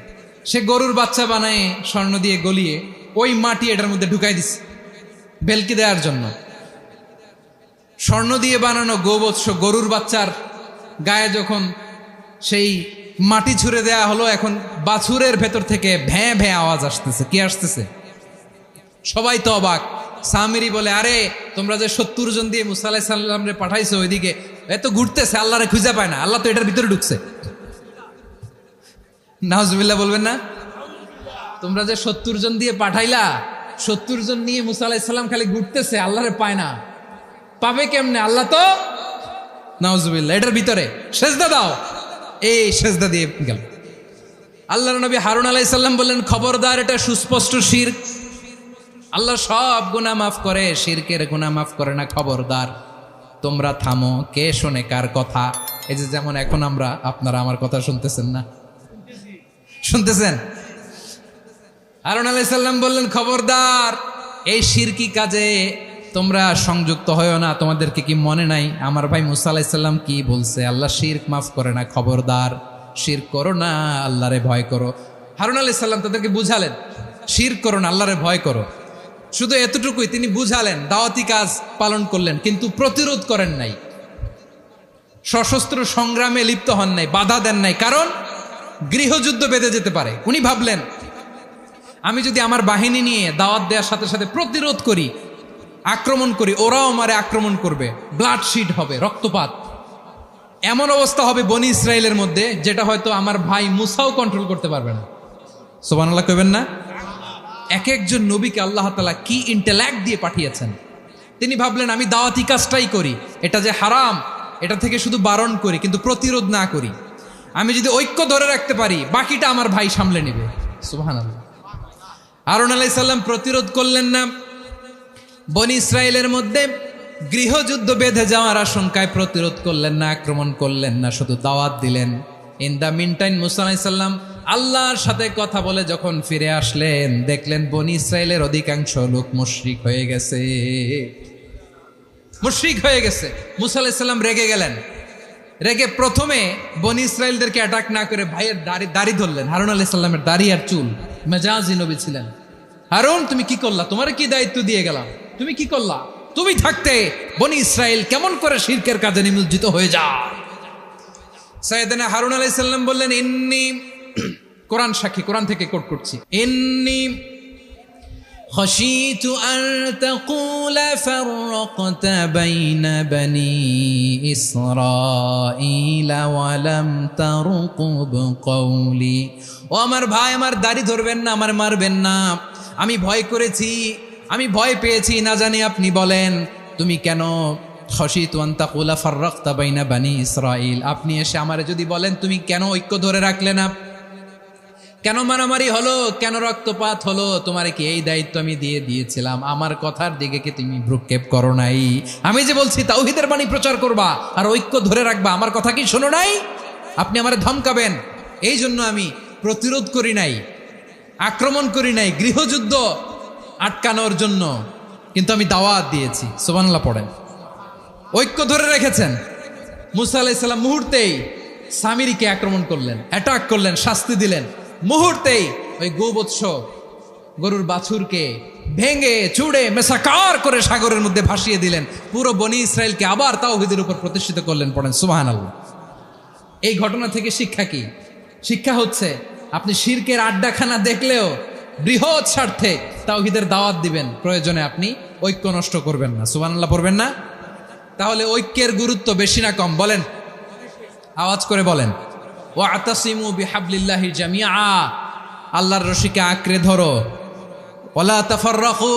সে গরুর বাচ্চা বানায় স্বর্ণ দিয়ে গলিয়ে ওই মাটি এটার মধ্যে ঢুকাই দিছে ভেলকি দেওয়ার জন্য। স্বর্ণ দিয়ে বানানো গোবৎস গরুর বাচ্চার গায়ে যখন সেই মাটি ছুঁড়ে দেয়া হলো, এখন বাছুরের ভেতর থেকে ভ্যাঁ ভ্যাঁ আওয়াজ আসতেছে। কি আসতেছে? সবাই তো অবাক। সামিরি বলে, আরে তোমরা যে 70 জন দিয়ে মুসা আলাইহিস সালামরে পাঠাইছো ওইদিকে, এত ঘুরতেছে, আল্লাহরে খুঁজে পায় না, আল্লাহ তো এটার ভিতরে ঢুকছে। নাউজুবিল্লাহ বলবেন না? তোমরা যে 70 জন দিয়ে পাঠাইলা, 70 জন নিয়ে মুসা আলাইহিস সালাম খালি ঘুরতেছে, আল্লাহরে পায় না, পাবে কেমনে? আল্লাহ তো, নাউজুবিল্লাহ, এটার ভিতরে সেজদা দাও। এই সেজদা দিয়ে গেল। আল্লাহর নবী হারুন আলাইহিস সালাম বললেন, খবরদার, এটা সুস্পষ্ট শিরক। আল্লাহ সব গুনাহ মাফ করে, শিরকের গুনাহ মাফ করে না, খবরদার তোমরা থামো। কে শোনে কার কথা? এই যে যেমন এখন আপনারা আমার কথা শুনতেছেন না? শুনতেছেন? হারুন আলাইহিস সালাম বললেন, খবরদার, এই শিরকি কাজে তোমরা সংযুক্ত হয়ো না। তোমাদেরকে কি মনে নাই আমার ভাই মুসা আলাইহিস সালাম কি বলছে? আল্লাহ শিরক মাফ করে না, খবরদার শিরক করো না, আল্লাহরে ভয় করো। হারুন আলাইহিস সালাম তাদেরকে বুঝালেন, শিরক করো না, আল্লাহরে ভয় করো। শুধু এতটুকুই তিনি বুঝালেন, দাওয়াতি কাজ পালন করলেন, কিন্তু প্রতিরোধ করেন নাই, সশস্ত্র সংগ্রামে লিপ্ত হন নাই, বাধা দেন নাই, কারণ গৃহযুদ্ধ বেঁধে যেতে পারে। উনি ভাবলেন, আমি যদি আমার বাহিনী নিয়ে দাওয়াত দেওয়ার সাথে সাথে প্রতিরোধ করি, আক্রমণ করি, ওরাও আমারে আক্রমণ করবে, ব্লাডশিট হবে, রক্তপাত, এমন অবস্থা হবে বনি ইসরায়েলের মধ্যে যেটা হয়তো আমার ভাই মুসাও কন্ট্রোল করতে পারবে না। সুবহানাল্লাহ কইবেন না? এক একজন নবীকে আল্লাহ তাআলা কি ইন্টেলেক্ট দিয়ে পাঠিয়েছেন। তিনি ভাবলেন, আমি দাওয়াতি কাজটাই করি, এটা যে হারাম এটা থেকে শুধু বারণ করি, কিন্তু প্রতিরোধ না করি। আমি যদি ঐক্য ধরে রাখতে পারি, বাকিটা আমার ভাই সামলে নেবে। সুবহানাল্লাহ। হারুন আলাইহিস সালাম প্রতিরোধ করলেন না, বনি ইসরায়েলের মধ্যে গৃহযুদ্ধ বেঁধে যাওয়ার আশঙ্কায় প্রতিরোধ করলেন না, আক্রমণ করলেন না, শুধু দাওয়াত দিলেন। ইন দ্য মিন টাইম মুসা আলাইহিস সালাম আল্লাহর সাথে কথা বলে যখন ফিরে আসলেন, দেখলেন বনি ইসরায়েলের অধিকাংশ লোক মুশরিক হয়ে গেছে, মুশরিক হয়ে গেছে। মুসা আলাইহিস সালাম রেগে গেলেন। রেগে প্রথমে বনি ইসরায়েলদেরকে অ্যাটাক না করে ভাইয়ের দাড়ি ধরলেন। হারুন আলাইহিস সালামের দাড়ি আর চুল, মেজাজি নবী ছিলেন। হারুন, তুমি কি করলা? তোমার কি দায়িত্ব দিয়ে গেলাম, তুমি কি করলা? তুমি থাকতে বনি ইসরায়েল কেমন করে শিরকের কাজে নিমজ্জিত হয়ে যায়? সাইয়েদনা হারুন আলাইহিস সালাম বললেন, ইন্নী, কোরআন সাক্ষী, কোরআন থেকে কোট করছি, ইন্নী খাশিতু আন তাকুলা ফাররাকতা বাইনা বনি ইসরাঈলা ওয়া লাম তারকুব কওলি। ও আমার ভাই, আমার দাড়ি ধরবেন না, আমার মারবেন না। আমি ভয় করেছি, আমি ভয় পেয়েছি, না জানি আপনি বলেন তুমি কেন খাশিতু আন তাকুলা ফাররাকতা বাইনা বনি ইসরাঈল, আপনি এসে আমারে যদি বলেন তুমি কেন ঐক্য ধরে রাখলে না, কেন মারামারি হলো, কেন রক্তপাত হলো, তোমারে কি এই দায়িত্ব আমি দিয়ে দিয়েছিলাম? আমার কথার দিকে কি তুমি ভ্রুক্ষেপ করো নাই? আমি যে বলছি তাওহীদের বাণী প্রচার করবা আর ঐক্য ধরে রাখবা, আমার কথা কি শোনো নাই? আপনি আমারে ধমকাবেন, এই জন্য আমি প্রতিরোধ করি নাই, আক্রমণ করি নাই, গৃহযুদ্ধ আটকানোর জন্য, কিন্তু আমি দাওয়াত দিয়েছি। সুবহানাল্লাহ পড়েন। ঐক্য ধরে রেখেছেন। মুসা আলাইহিস সালাম মুহূর্তেই সামিরিকে আক্রমণ করলেন, অ্যাটাক করলেন, শাস্তি দিলেন। মুহূর্তেই ওই গোবৎস গরুর বাছুরকে ভেঙে চুড়ে মেসাকার করে সাগরের মধ্যে ভাসিয়ে দিলেন। পুরো বনি ইসরায়েলকে আবার তাওহীদের উপর প্রতিষ্ঠিত করলেন। পড়েন সুবহানাল্লাহ। এই ঘটনা থেকে শিক্ষা কি? শিক্ষা হচ্ছে, আপনি শিরকের আড্ডাখানা দেখলেও বৃহৎ স্বার্থে তাওহীদের দাওয়াত দিবেন, প্রয়োজনে আপনি ঐক্য নষ্ট করবেন না। সুবহানাল্লাহ পড়বেন না? তাহলে ঐক্যের গুরুত্ব বেশি না কম? বলেন, আওয়াজ করে বলেন। ওয়াতাসিমু বিহাবলিল্লাহি জামিআ, আল্লাহর রশিকে আঁকড়ে ধরো। ওয়ালা তাফাররাকু,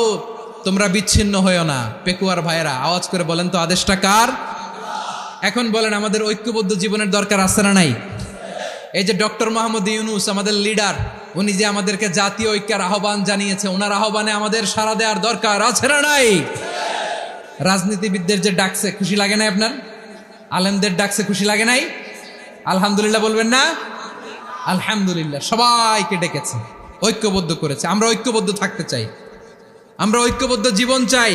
তোমরা বিচ্ছিন্ন হয়ো না। পেকুয়ার ভাইয়েরা আওয়াজ করে বলেন তো, আদেশটা কার? এখন বলেন, আমাদের ঐক্যবদ্ধ জীবনের দরকার আছে না নাই? এই যে ডক্টর মোহাম্মদ ইউনূস আমাদের লিডার, উনি যে আমাদেরকে জাতীয় ঐক্যের আহ্বান জানিয়েছে, ওনার আহ্বানে আমাদের সাড়া দেওয়ার দরকার আছে না নাই? রাজনীতিবিদদের যে ডাকছে, খুশি লাগে নাই আপনার? আলেমদের ডাকছে, খুশি লাগে নাই? আলহামদুলিল্লাহ বলবেন না? আলহামদুলিল্লাহ, সবাইকে ডেকেছে। ঐক্যবদ্ধ করেছে। আমরা ঐক্যবদ্ধ থাকতে চাই, আমরা ঐক্যবদ্ধ জীবন চাই,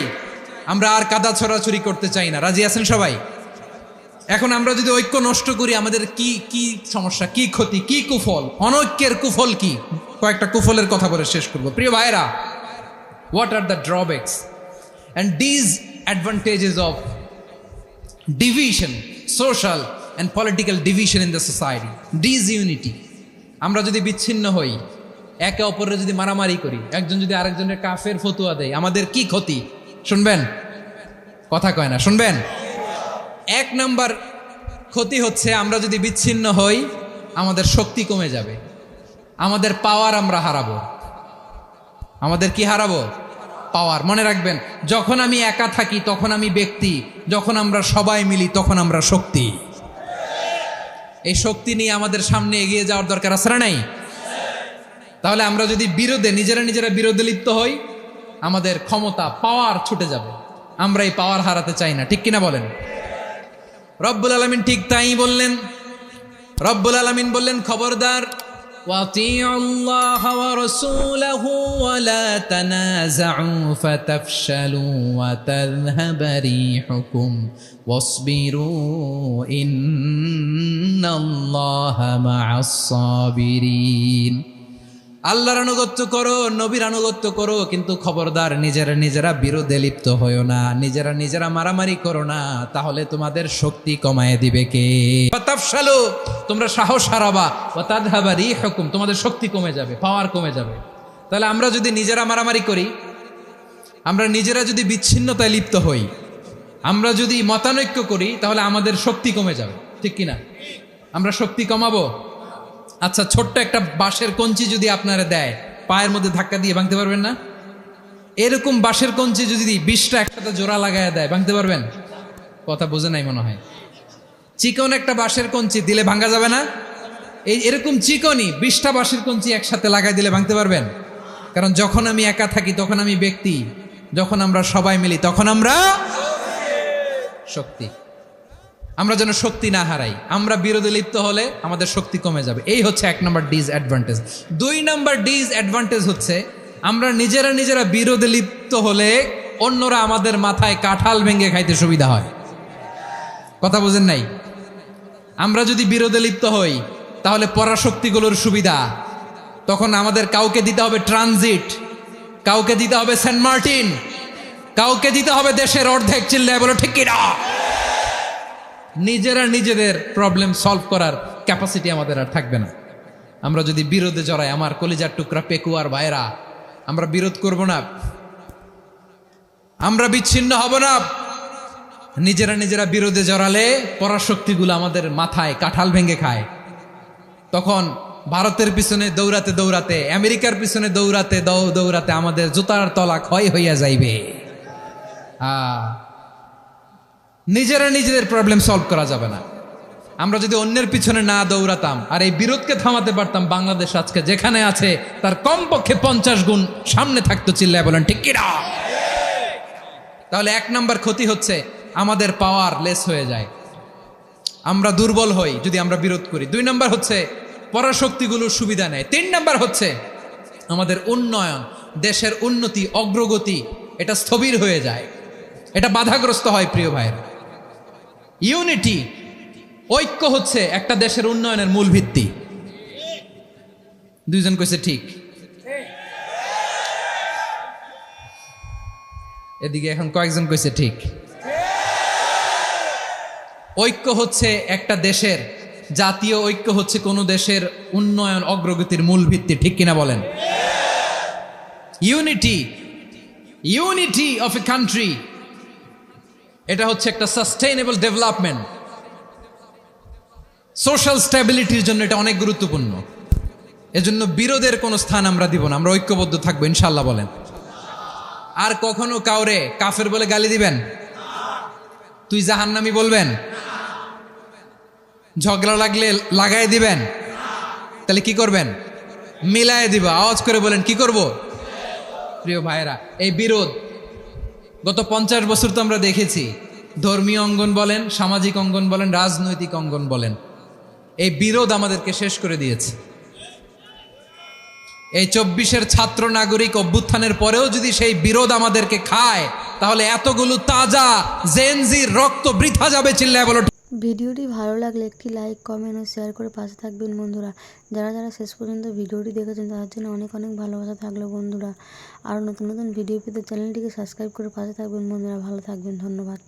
আমরা আর কাদা ছড়াছড়ি করতে চাই না। রাজি আছেন সবাই? এখন আমরা যদি ঐক্য নষ্ট করি আমাদের কি কি সমস্যা, কি ক্ষতি, কি কুফল, অনৈক্যের কুফল কি? কয়েকটা কুফলের কথা বলে শেষ করব। প্রিয় ভাইরা, what are the drawbacks and disadvantages of division, social and political division in the society? Disunity. আমরা যদি বিচ্ছিন্ন হই, একে অপরের যদি মারামারি করি, একজন যদি আরেকজনের কাফের ফতুয়া দেয়, আমাদের কি ক্ষতি? শুনবেন? কথা কয় না, শুনবেন? এক নাম্বার ক্ষতি হচ্ছে আমরা যদি বিচ্ছিন্ন হই আমাদের শক্তি কমে যাবে, আমাদের পাওয়ার আমরা হারাবো। আমাদের কি হারাবো? পাওয়ার। মনে রাখবেন, যখন আমি একা থাকি তখন আমি ব্যক্তি, যখন আমরা সবাই মিলি তখন আমরা শক্তি। এই শক্তি নিয়ে আমাদের সামনে এগিয়ে যাওয়ার দরকার আছে না নাই? তাহলে আমরা যদি বিরোধে নিজেরা বিরোধে লিপ্ত হই আমাদের ক্ষমতা, পাওয়ার ছুটে যাবে। আমরা এই পাওয়ার হারাতে চাই না, ঠিক কিনা বলেন? রব্বুল আলামিন ঠিক তাই বললেন। রব্বুল আলামিন বললেন, খবরদার, ওয়াতিউল্লাহ ওয়া রাসূলাহু ওয়া লা তানাযাউ ফাতাফশালু ওয়া তাযহাবা রিহুকুম ওয়াসবিরু ইন্নাল্লাহা মা'আস সাবিরিন। আল্লাহর আনুগত্য করো, নবীর আনুগত্য করো, কিন্তু খবরদার নিজেরা বিরোধে লিপ্ত হয়ো না, নিজেরা মারামারি করো না, তাহলে তোমাদের শক্তি কমায় দিবে কে? ফাতাফশালু, তোমরা সাহস হারাবা, ওয়া তাযহাবা রিহুকুম, তোমাদের শক্তি কমে যাবে, পাওয়ার কমে যাবে। তাহলে আমরা যদি নিজেরা মারামারি করি, আমরা নিজেরা যদি বিচ্ছিন্নতায় লিপ্ত হই, আমরা যদি মতানৈক্য করি, তাহলে আমাদের শক্তি কমে যাবে, ঠিক কিনা? আমরা শক্তি কমাবো। আচ্ছা, ছোট্ট একটা বাঁশের কঞ্চি যদি আপনারা দেয়, পায়ের মধ্যে ধাক্কা দিয়ে ভাঙতে পারবেন না? এরকম বাঁশের কঞ্চি যদি 20টা একসাথে জোড়া লাগায় দেয়, ভাঙতে পারবেন? কথা বোঝে নাই মনে হয়। চিকন একটা বাঁশের কঞ্চি দিলে ভাঙা যাবে না? এরকম চিকনই 20টা বাঁশের কঞ্চি একসাথে লাগাই দিলে ভাঙতে পারবেন? কারণ যখন আমি একা থাকি তখন আমি ব্যক্তি, যখন আমরা সবাই মিলি তখন আমরা শক্তি। আমরা যেন শক্তি না হারাই। আমরা বিরোধে লিপ্ত হলে আমাদের শক্তি কমে যাবে। এই হচ্ছে 1 নম্বর ডিসঅ্যাডভান্টেজ। 2 নম্বর ডিসঅ্যাডভান্টেজ হচ্ছে আমরা নিজেরা বিরোধে লিপ্ত হলে অন্যরা আমাদের মাথায় কাঁঠাল ভেঙে খাইতে সুবিধা হয়। কথা বোঝেন নাই? আমরা যদি বিরোধে লিপ্ত হই তাহলে পরাশক্তিগুলোর সুবিধা, তখন আমাদের কাউকে দিতে হবে ট্রানজিট, কাউকে দিতে হবে সেন্ট মার্টিন, কাউকে দিতে হবে দেশের অর্ধেক। চিল্লায় বলো ঠিক কিনা? নিজেদের প্রবলেম সলভ করার ক্যাপাসিটি আমাদের আর থাকবে না। আমরা যদি বিরোধে জড়াই, আমার কলিজার টুকরা পেকুয়ার ভাইরা, আমরা বিরোধ করব না, আমরা বিচ্ছিন্ন হব না। নিজেরা বিরোধে জড়ালে পরাশক্তিগুলো আমাদের মাথায় কাঁঠাল ভেঙে খায়। তখন ভারতের পিছনে দৌড়াতে, আমেরিকার পিছনে দৌড়াতে আমাদের জুতার তলা ক্ষয় হইয়া যাইবে। নিজেদের প্রবলেম সলভ করা যাবে না। আমরা যদি অন্যের পিছনে না দৌড়াতাম আর এই বিরোধকে থামাতে পারতাম, বাংলাদেশ আজকে যেখানে আছে তার কমপক্ষে 50 গুণ সামনে থাকতো। চিল্লায় বলেন ঠিক কিনা? তাহলে 1 নম্বর ক্ষতি হচ্ছে আমাদের পাওয়ার লেস হয়ে যায়, আমরা দুর্বল হই যদি আমরা বিরোধ করি। 2 নম্বর হচ্ছে পরাশক্তিগুলোর সুবিধা নেয়। 3 নম্বর হচ্ছে আমাদের উন্নয়ন, দেশের উন্নতি, অগ্রগতি, এটা স্থবির হয়ে যায়, এটা বাধাগ্রস্ত হয়। প্রিয় ভাইয়েরা, ইউনিটি, ঐক্য হচ্ছে একটা দেশের উন্নয়নের মূল ভিত্তি। 2 জন কইছে ঠিক। এদিকে এখন কয়েকজন কইছে ঠিক। ঐক্য হচ্ছে একটা দেশের, জাতীয় ঐক্য হচ্ছে কোন দেশের উন্নয়ন অগ্রগতির মূল ভিত্তি, ঠিক কিনা বলেন? ইউনিটি অফ এ কান্ট্রি, এটা হচ্ছে একটা সাস্টেইনেবল ডেভেলপমেন্ট, সোশ্যাল স্ট্যাবিলিটির জন্য এটা অনেক গুরুত্বপূর্ণ। এজন্য বিরোধের কোনো স্থান আমরা দিব না, আমরা ঐক্যবদ্ধ থাকবো ইনশাআল্লাহ বলেন। আর কখনো কাউরে কাফের বলে গালি দিবেন? তুই জাহান্নামী বলবেন? ঝগড়া লাগলে লাগাই দিবেন? তাহলে কি করবেন? মিলায় দিবা। আওয়াজ করে বলেন কি করব? প্রিয় ভাইরা, এই বিরোধ গত 50 বছর তো আমরা দেখেছি, ধর্মীয় অঙ্গন বলেন, সামাজিক অঙ্গন বলেন, রাজনৈতিক অঙ্গন বলেন, এই বিরোধ আমাদেরকে শেষ করে দিয়েছে। এই 24-এর ছাত্র নাগরিক অভ্যুত্থানের পরেও যদি সেই বিরোধ আমাদেরকে খায়, তাহলে এতগুলো তাজা জেনজির রক্ত বৃথা যাবে। চিল্লায় বলো। ভিডিওটি ভালো লাগলে একটি লাইক, কমেন্ট ও শেয়ার করে পাশে থাকবেন বন্ধুরা। যারা যারা শেষ পর্যন্ত ভিডিওটি দেখেছেন তাদের জন্য অনেক অনেক ভালোবাসা থাকলো বন্ধুরা। আরও নতুন নতুন ভিডিও পেতে চ্যানেলটিকে সাবস্ক্রাইব করে পাশে থাকবেন বন্ধুরা। ভালো থাকবেন, ধন্যবাদ।